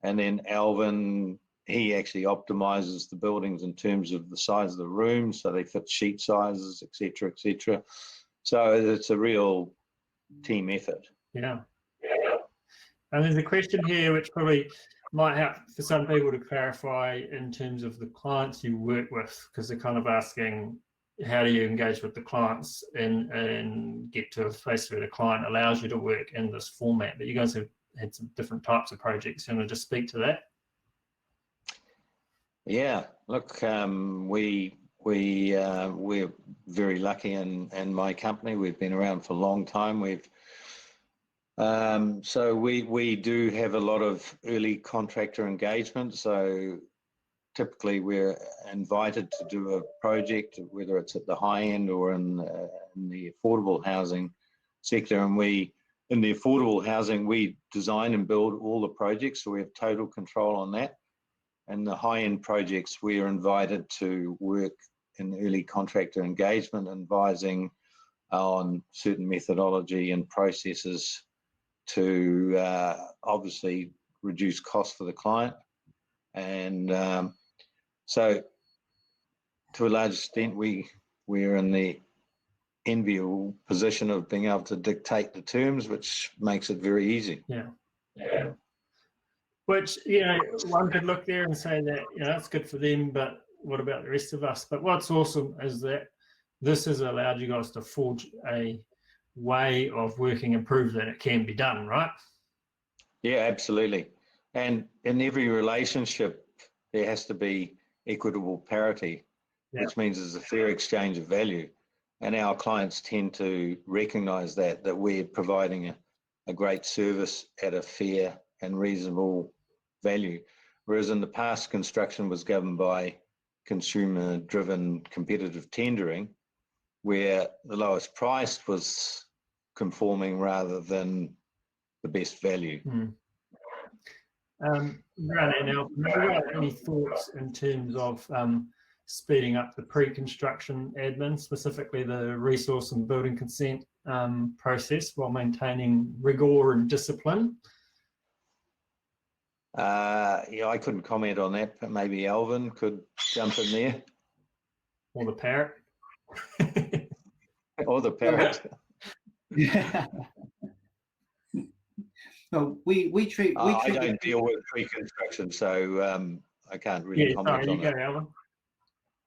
And then Alvin, he actually optimizes the buildings in terms of the size of the rooms, so they fit sheet sizes, etc., etc. So it's a real team effort. Yeah. And there's a question here which probably might help for some people to clarify in terms of the clients you work with, because they're kind of asking, how do you engage with the clients and get to a place where the client allows you to work in this format? But you guys have had some different types of projects. You want to just speak to that? Yeah, look, we're very lucky in my company. We've been around for a long time. So we do have a lot of early contractor engagement. So typically we're invited to do a project, whether it's at the high end or in the affordable housing sector. And we, in the affordable housing, we design and build all the projects, so we have total control on that. And the high-end projects, we are invited to work in early contractor engagement, advising on certain methodology and processes to obviously reduce costs for the client. And so to a large extent, we're in the enviable position of being able to dictate the terms, which makes it very easy. Yeah. Which, one could look there and say that, it's good for them, but what about the rest of us? But what's awesome is that this has allowed you guys to forge a way of working and prove that it can be done, right? Yeah, absolutely. And in every relationship, there has to be equitable parity, which means there's a fair exchange of value. And our clients tend to recognize that we're providing a great service at a fair and reasonable value. Whereas in the past, construction was governed by consumer-driven competitive tendering, where the lowest price was conforming rather than the best value. Brownie, now, have you got any thoughts in terms of speeding up the pre-construction admin, specifically the resource and building consent process, while maintaining rigor and discipline? I couldn't comment on that, but maybe Alvin could jump in there. Or the parrot. Or the parrot. Yeah. No, we treat. I don't deal with pre-construction, so I can't really comment on that. Alvin.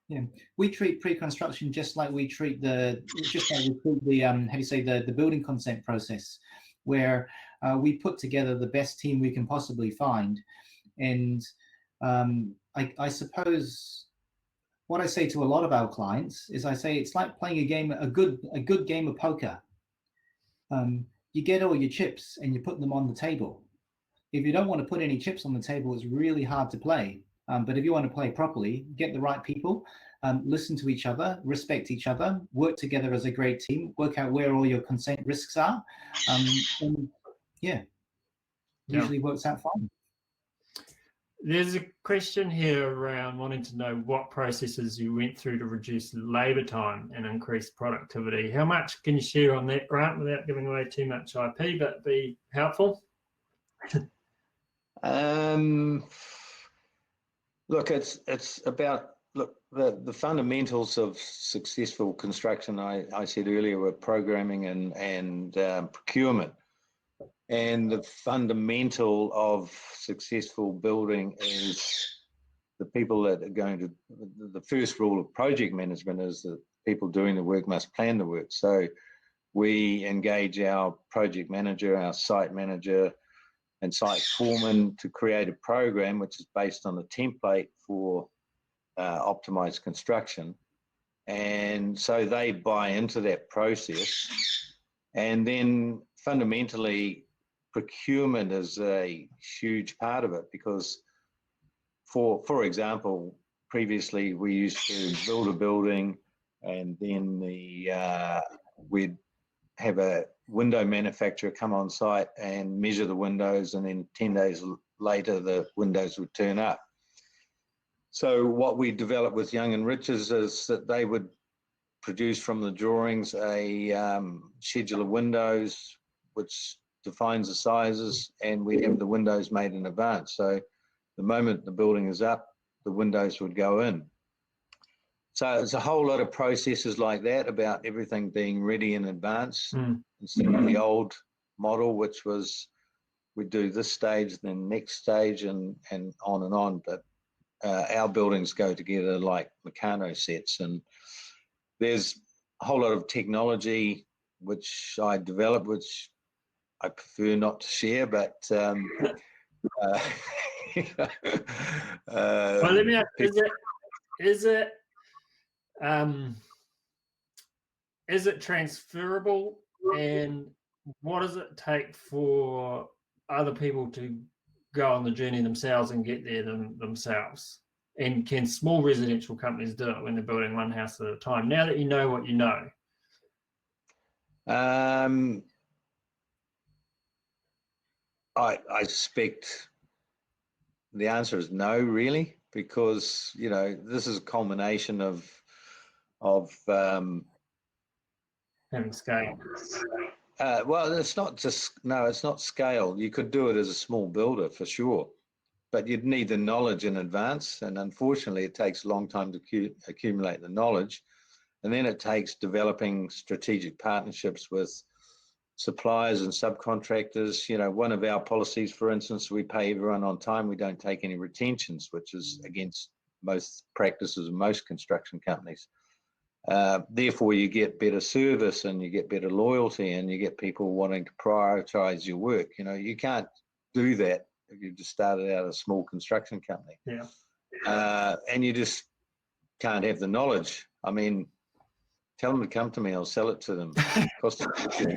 Yeah, we treat pre-construction just like we treat the building consent process, where we put together the best team we can possibly find. And I suppose what I say to a lot of our clients is I say it's like playing a good game of poker. You get all your chips and you put them on the table. If you don't want to put any chips on the table, it's really hard to play. But if you want to play properly, get the right people, listen to each other, respect each other, work together as a great team, work out where all your consent risks are. And usually works out fine. There's a question here around wanting to know what processes you went through to reduce labour time and increase productivity. How much can you share on that, Grant, without giving away too much IP, but be helpful? Look, it's about the fundamentals of successful construction. I said earlier were programming and procurement. And the fundamental of successful building is the people that are going to, the first rule of project management is that people doing the work must plan the work. So we engage our project manager, our site manager, and site foreman to create a program which is based on a template for optimized construction. And so they buy into that process. And then fundamentally, procurement is a huge part of it, because for example, previously we used to build a building and then we'd have a window manufacturer come on site and measure the windows, and then 10 days later the windows would turn up. So what we developed with Young and Richards is that they would produce from the drawings a schedule of windows which defines the sizes, and we'd have the windows made in advance. So the moment the building is up, the windows would go in. So it's a whole lot of processes like that about everything being ready in advance instead of the old model, which was we'd do this stage, then next stage, and on and on. But our buildings go together like Meccano sets, and there's a whole lot of technology which I developed, which I prefer not to share, but well, let me ask, is it transferable, and what does it take for other people to go on the journey themselves and get there themselves? And can small residential companies do it when they're building one house at a time, now that you know what you know? I suspect the answer is no, really, because this is a culmination of having scale. Well, it's not scale. You could do it as a small builder for sure, but you'd need the knowledge in advance, and unfortunately, it takes a long time to accumulate the knowledge, and then it takes developing strategic partnerships with suppliers and subcontractors. One of our policies, for instance, we pay everyone on time. We don't take any retentions, which is against most practices of most construction companies. Therefore, you get better service and you get better loyalty and you get people wanting to prioritize your work. You can't do that if you just started out a small construction company. Yeah. And you just can't have the knowledge. I mean, tell them to come to me. I'll sell it to them. Cost a fortune.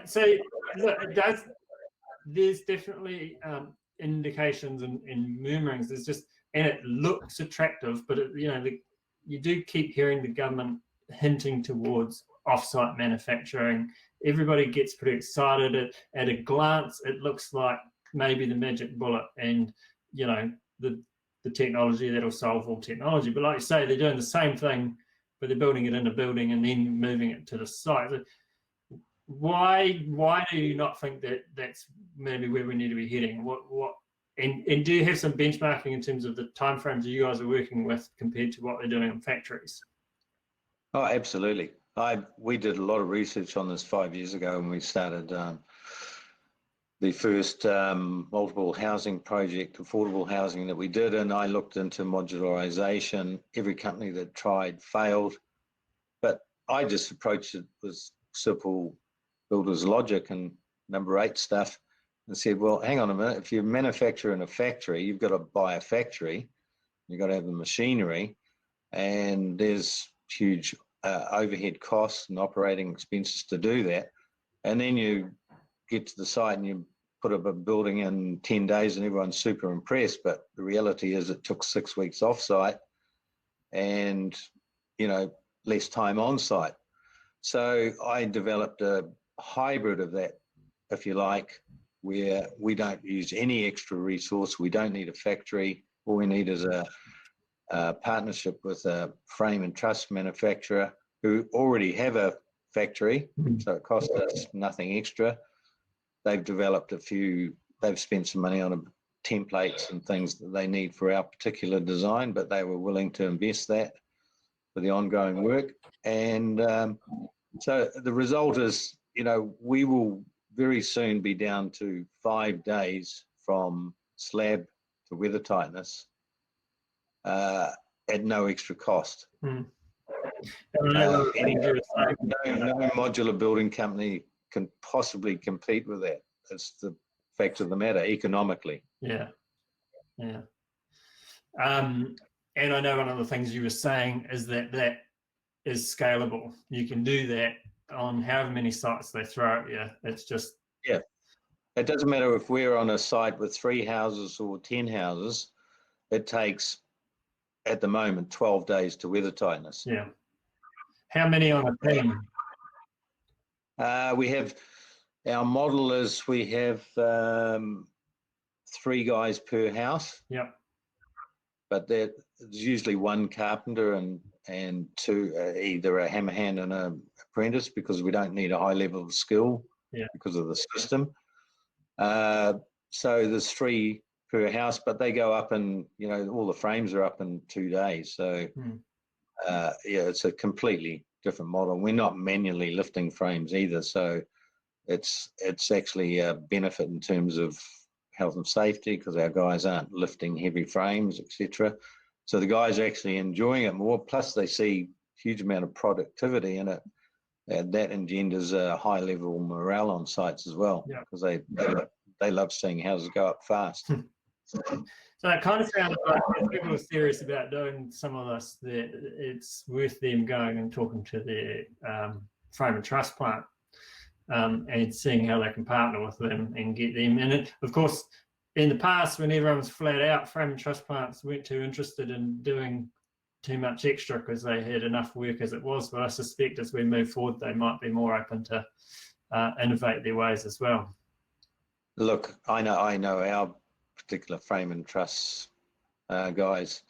So look, there's definitely indications and murmurings. There's just, and it looks attractive, but you do keep hearing the government hinting towards off-site manufacturing. Everybody gets pretty excited. At a glance, it looks like maybe the magic bullet, and the technology that'll solve all technology. But like you say, they're doing the same thing, but they're building it in a building and then moving it to the site. Why do you not think that that's maybe where we need to be heading? And do you have some benchmarking in terms of the timeframes you guys are working with compared to what they're doing in factories? Oh, absolutely. We did a lot of research on this 5 years ago when we started the first multiple housing project, affordable housing that we did, and I looked into modularization. Every company that tried failed, but I just approached it with simple builder's logic and number 8 stuff and said, well, hang on a minute, if you manufacture in a factory, you've got to buy a factory, you've got to have the machinery, and there's huge overhead costs and operating expenses to do that. And then you get to the site and you put up a building in 10 days and everyone's super impressed, but the reality is it took 6 weeks off site and less time on site. So I developed a hybrid of that, if you like, where we don't use any extra resource. We don't need a factory. All we need is a partnership with a frame and truss manufacturer who already have a factory, so it costs us nothing extra. They've developed they've spent some money on templates and things that they need for our particular design, but they were willing to invest that for the ongoing work. And so the result is, we will very soon be down to 5 days from slab to weather tightness at no extra cost. No modular building company can possibly compete with that. That's the fact of the matter, economically. Yeah. And I know one of the things you were saying is that is scalable. You can do that on however many sites they throw at you. It's just... Yeah. It doesn't matter if we're on a site with 3 houses or 10 houses. It takes, at the moment, 12 days to weather tightness. Yeah. How many on a team? We have, our model is we have 3 guys per house. Yep. But there's usually 1 carpenter and 2, either a hammer hand and an apprentice, because we don't need a high level of skill because of the system. So there's 3 per house, but they go up and, all the frames are up in 2 days. So it's a completely different model. We're not manually lifting frames either. So it's actually a benefit in terms of health and safety, because our guys aren't lifting heavy frames, etc. So the guys are actually enjoying it more. Plus, they see huge amount of productivity in it, and that engenders a high level of morale on sites as well, because they love seeing houses go up fast. So it kind of sounds like if people are serious about doing some of this, that it's worth them going and talking to their frame and truss plant. And seeing how they can partner with them and get them. And of course, in the past, when everyone was flat out, frame and truss plants weren't too interested in doing too much extra because they had enough work as it was. But I suspect as we move forward, they might be more open to innovate their ways as well. Look, I know our particular frame and truss guys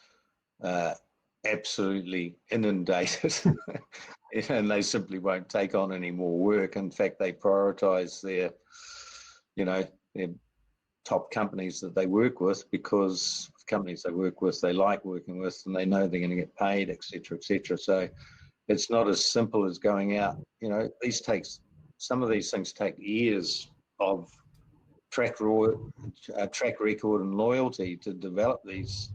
absolutely inundated, and they simply won't take on any more work. In fact, they prioritise their top companies that they work with, because companies they work with, they like working with, and they know they're going to get paid, etc., etc. So it's not as simple as going out. Some of these things take years of track record and loyalty to develop these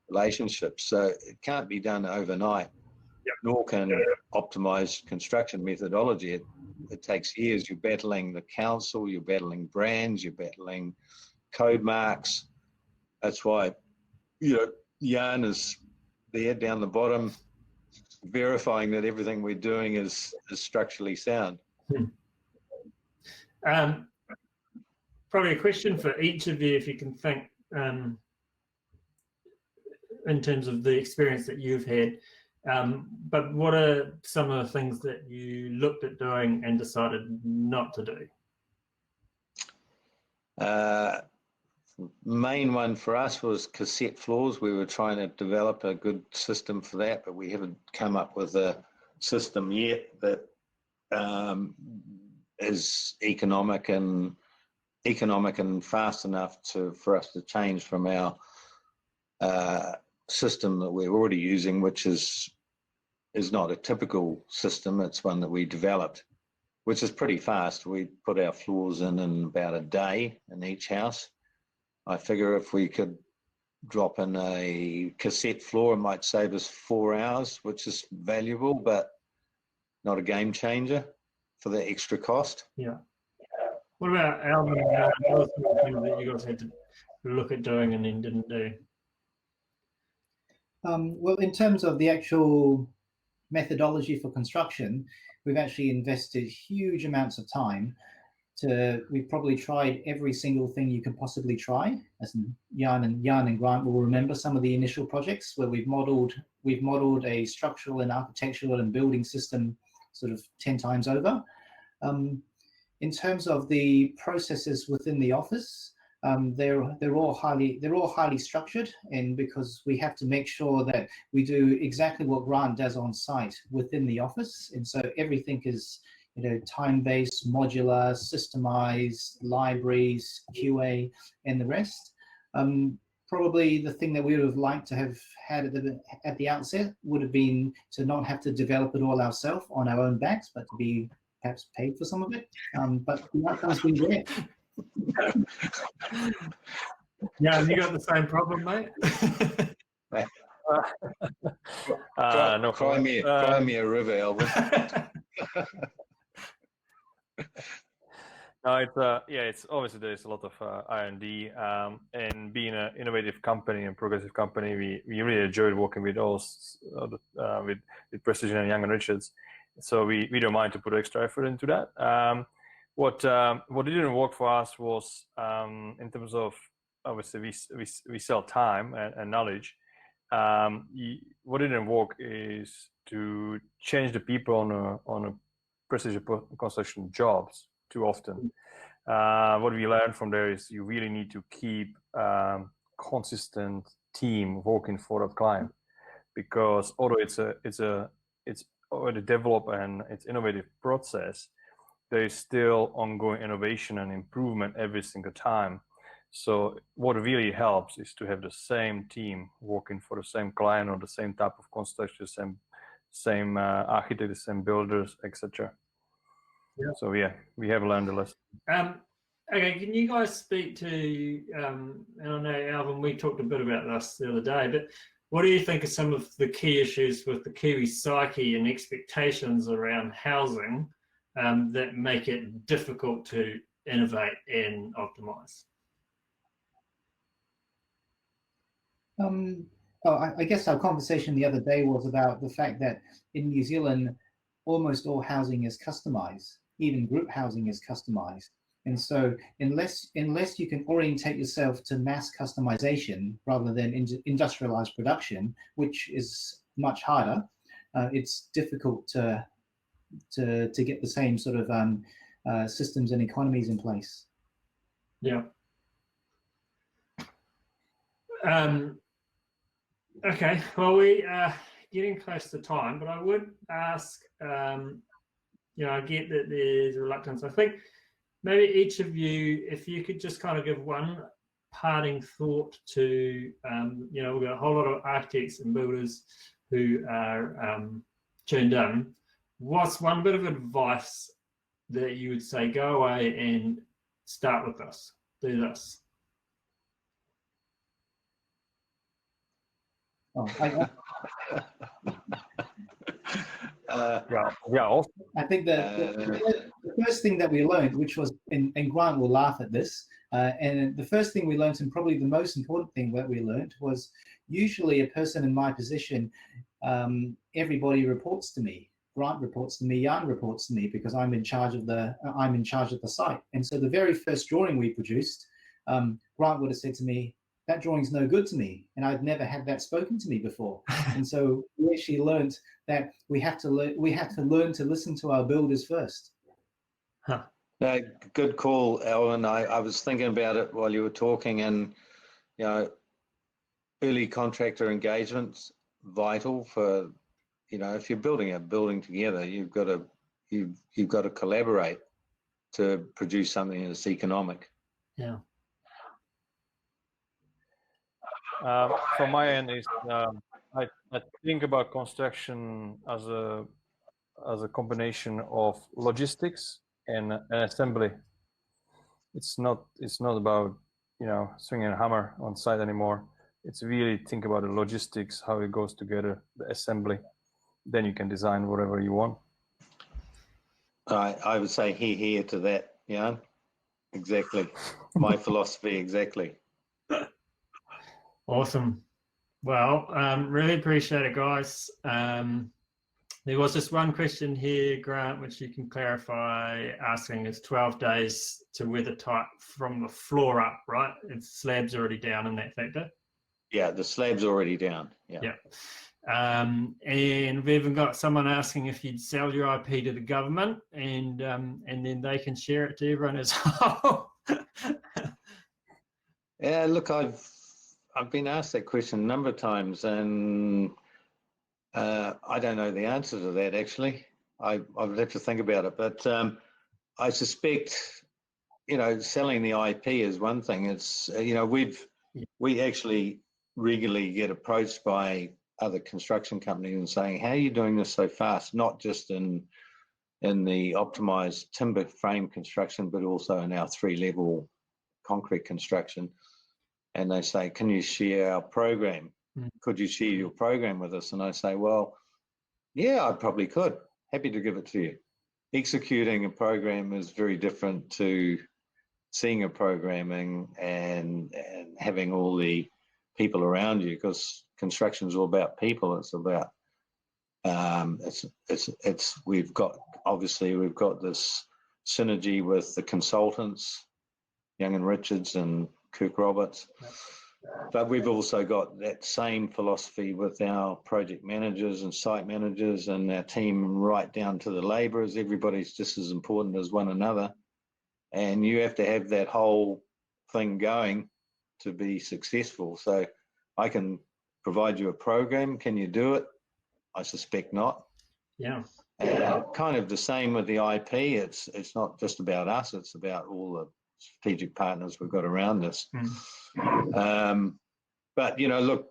relationships. So it can't be done overnight. Yep. Nor can optimized construction methodology. It takes years. You're battling the council, you're battling brands, you're battling code marks. That's why, Jan is there down the bottom, verifying that everything we're doing is structurally sound. Probably a question for each of you, if you can think in terms of the experience that you've had. But what are some of the things that you looked at doing and decided not to do? Main one for us was cassette floors. We were trying to develop a good system for that, but we haven't come up with a system yet that is economic and fast enough for us to change from our system that we're already using, which is not a typical system. It's one that we developed, which is pretty fast. We put our floors in about a day in each house. I figure if we could drop in a cassette floor, it might save us 4 hours, which is valuable, but not a game changer for the extra cost. Yeah. What about Alvin? What were things that you guys had to look at doing and then didn't do? Well, in terms of the actual methodology for construction, we've actually invested huge amounts of time. We've probably tried every single thing you can possibly try. As Jan and Grant will remember some of the initial projects where we've modeled a structural and architectural and building system sort of 10 times over. In terms of the processes within the office, they're all highly structured, and because we have to make sure that we do exactly what Grant does on site within the office, and so everything is time-based, modular, systemized, libraries, QA, and the rest. Probably the thing that we would have liked to have had at the outset would have been to not have to develop it all ourselves on our own backs, but to be perhaps paid for some of it. But the outcome's been great. Yeah, you got the same problem, mate. No, cry me a river, Alvin. No, it's obviously there's a lot of R&D, and being an innovative company and progressive company, we really enjoyed working with with Precision and Young and Richards. So we don't mind to put extra effort into that. What didn't work for us was in terms of, obviously we sell time and knowledge. What didn't work is to change the people on a precision construction jobs too often. What we learned from there is you really need to keep consistent team working for that client, because although it's already developed and it's innovative process, there is still ongoing innovation and improvement every single time. So what really helps is to have the same team working for the same client or the same type of construction, same architects, same builders, etc. Yeah. So yeah, we have learned a lesson. Okay, can you guys speak to, and I know, Alvin, we talked a bit about this the other day, but what do you think are some of the key issues with the Kiwi psyche and expectations around housing that make it difficult to innovate and optimize? I guess our conversation the other day was about the fact that in New Zealand, almost all housing is customized, even group housing is customized. And so unless you can orientate yourself to mass customization rather than industrialized production, which is much harder, it's difficult to get the same sort of systems and economies in place. Yeah. Okay, well, we are getting close to time, but I would ask, I get that there's reluctance. I think maybe each of you, if you could just kind of give one parting thought to, we've got a whole lot of architects and builders who are tuned in. What's one bit of advice that you would say, go away and start with this, do this? I think the first thing that we learned, which was, and Grant will laugh at this, and the first thing we learned, and probably the most important thing that we learned, was usually a person in my position, everybody reports to me. Grant reports to me, Jan reports to me, because I'm in charge of the site. And so the very first drawing we produced, Grant would have said to me, that drawing's no good to me, and I'd never had that spoken to me before. And so we actually learned that we have to learn to listen to our builders first. Huh. No, good call, Alan. I was thinking about it while you were talking, and early contractor engagement's vital for, if you're building a building together, you've got to collaborate to produce something that's economic. Yeah. From my end, is I think about construction as a combination of logistics and assembly. It's not about swinging a hammer on site anymore. It's really think about the logistics, how it goes together, the assembly. Then you can design whatever you want. I would say here to that, Jan. Exactly. My philosophy, exactly. Awesome. Well, really appreciate it, guys. There was just one question here, Grant, which you can clarify, asking is 12 days to weather tight from the floor up, right? It's slab's already down in that factor. Yeah, the slab's already down. Yeah. And we've even got someone asking if you'd sell your IP to the government, and then they can share it to everyone as well. Yeah, look, I've been asked that question a number of times, and I don't know the answer to that, actually. I would have to think about it, but I suspect, selling the IP is one thing. It's, we actually regularly get approached by other construction companies and saying, how are you doing this so fast? Not just in the optimized timber frame construction, but also in our 3-level concrete construction. And they say, can you share our program? Could you share your program with us? And I say, well, yeah, I probably could. Happy to give it to you. Executing a program is very different to seeing a programming and having all the people around you, because construction is all about people. It's about we've got this synergy with the consultants, Young and Richards and Kirk Roberts. But we've also got that same philosophy with our project managers and site managers and our team right down to the labourers. Everybody's just as important as one another. And you have to have that whole thing going to be successful. So I can provide you a program. Can you do it? I suspect not. Yeah. Kind of the same with the IP. It's not just about us. It's about all the strategic partners we've got around us. But look,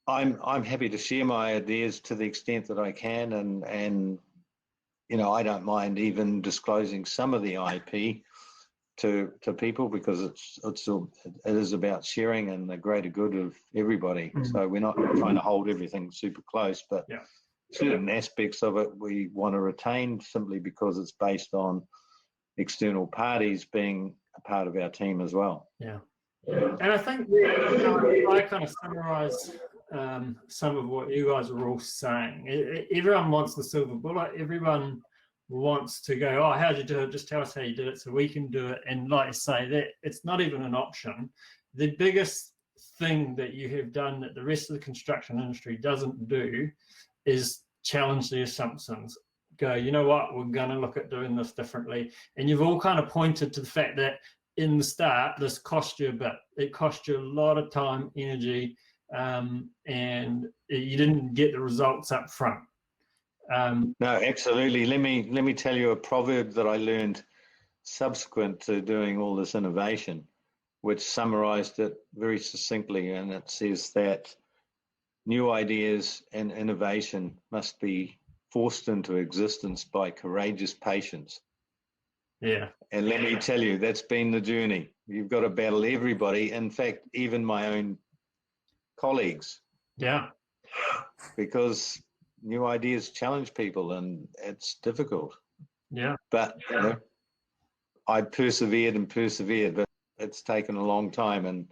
I'm happy to share my ideas to the extent that I can, and I don't mind even disclosing some of the IP to people, because it is about sharing and the greater good of everybody. So we're not trying to hold everything super close, but certain aspects of it we want to retain, simply because it's based on external parties being a part of our team as well. Yeah. And I think I kind of summarize some of what you guys are all saying. Everyone wants the silver bullet. Everyone wants to go, oh, how'd you do it? Just tell us how you did it so we can do it. And like I say, that it's not even an option. The biggest thing that you have done that the rest of the construction industry doesn't do is challenge the assumptions. Go, you know what, we're going to look at doing this differently. And you've all kind of pointed to the fact that in the start, this cost you a bit. It cost you a lot of time, energy, and you didn't get the results up front. No, absolutely. Let me tell you a proverb that I learned subsequent to doing all this innovation, which summarized it very succinctly. And it says that new ideas and innovation must be forced into existence by courageous patience. Yeah. And let me tell you, that's been the journey. You've got to battle everybody. In fact, even my own colleagues. Yeah. Because new ideas challenge people and it's difficult. Yeah. But you know, I persevered, but it's taken a long time. And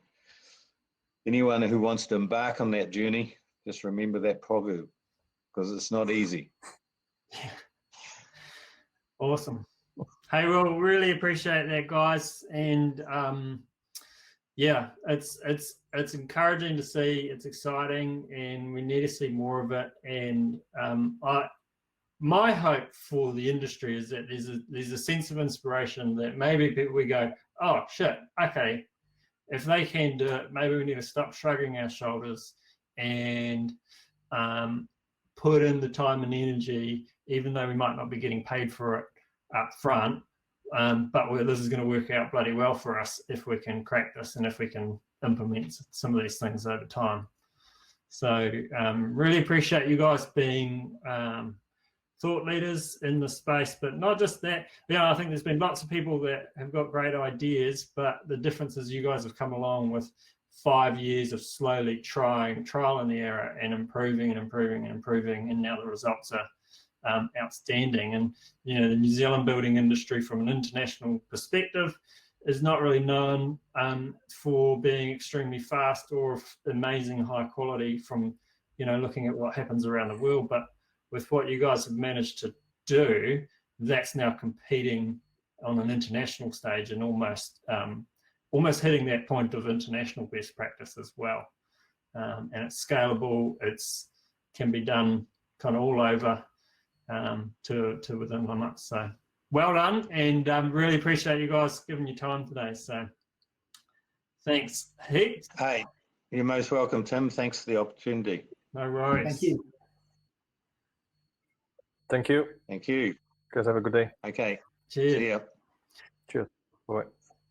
anyone who wants to embark on that journey, just remember that proverb, because it's not easy. Awesome. Hey, we'll really appreciate that, guys. And yeah, it's encouraging to see. It's exciting, and we need to see more of it. And my hope for the industry is that there's a sense of inspiration that maybe we go, oh shit, okay, if they can do it, maybe we need to stop shrugging our shoulders and put in the time and energy, even though we might not be getting paid for it up front. But this is going to work out bloody well for us if we can crack this and if we can implement some of these things over time. So really appreciate you guys being thought leaders in the space, but not just that. I think there's been lots of people that have got great ideas, but the difference is you guys have come along with 5 years of slowly trial and error, and improving, and now the results are outstanding. And the New Zealand building industry from an international perspective is not really known for being extremely fast or amazing high quality from looking at what happens around the world. But with what you guys have managed to do, that's now competing on an international stage and almost hitting that point of international best practice as well. And it's scalable. Can be done kind of all over to within limits. So well done, and really appreciate you guys giving your time today. So thanks heaps. Hey, you're most welcome, Tim. Thanks for the opportunity. No worries. Thank you. Thank you. Thank you. Guys, have a good day. Okay. Cheers. See ya. Cheers. Bye.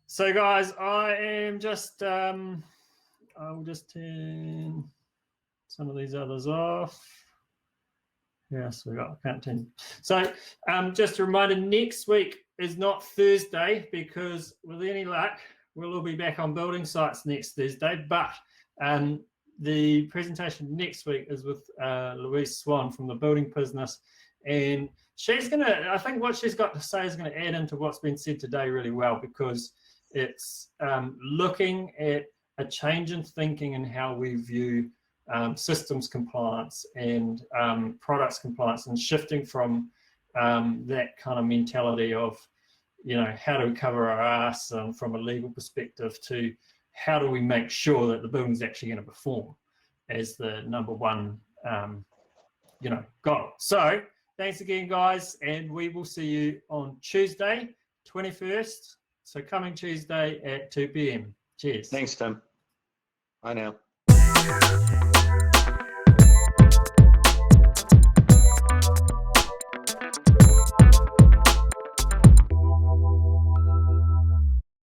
So guys, I am just I'll just turn some of these others off. Yes, we got account 10. So just a reminder, next week is not Thursday, because with any luck, we'll all be back on building sites next Thursday. But the presentation next week is with Louise Swan from the building business. And she's I think what she's got to say is going to add into what's been said today really well, because it's looking at a change in thinking and how we view systems compliance and products compliance, and shifting from that kind of mentality of, how do we cover our ass from a legal perspective, to how do we make sure that the building's actually going to perform as the number one, goal. So thanks again, guys, and we will see you on Tuesday, 21st. So coming Tuesday at 2 p.m. Cheers. Thanks, Tim. Bye now.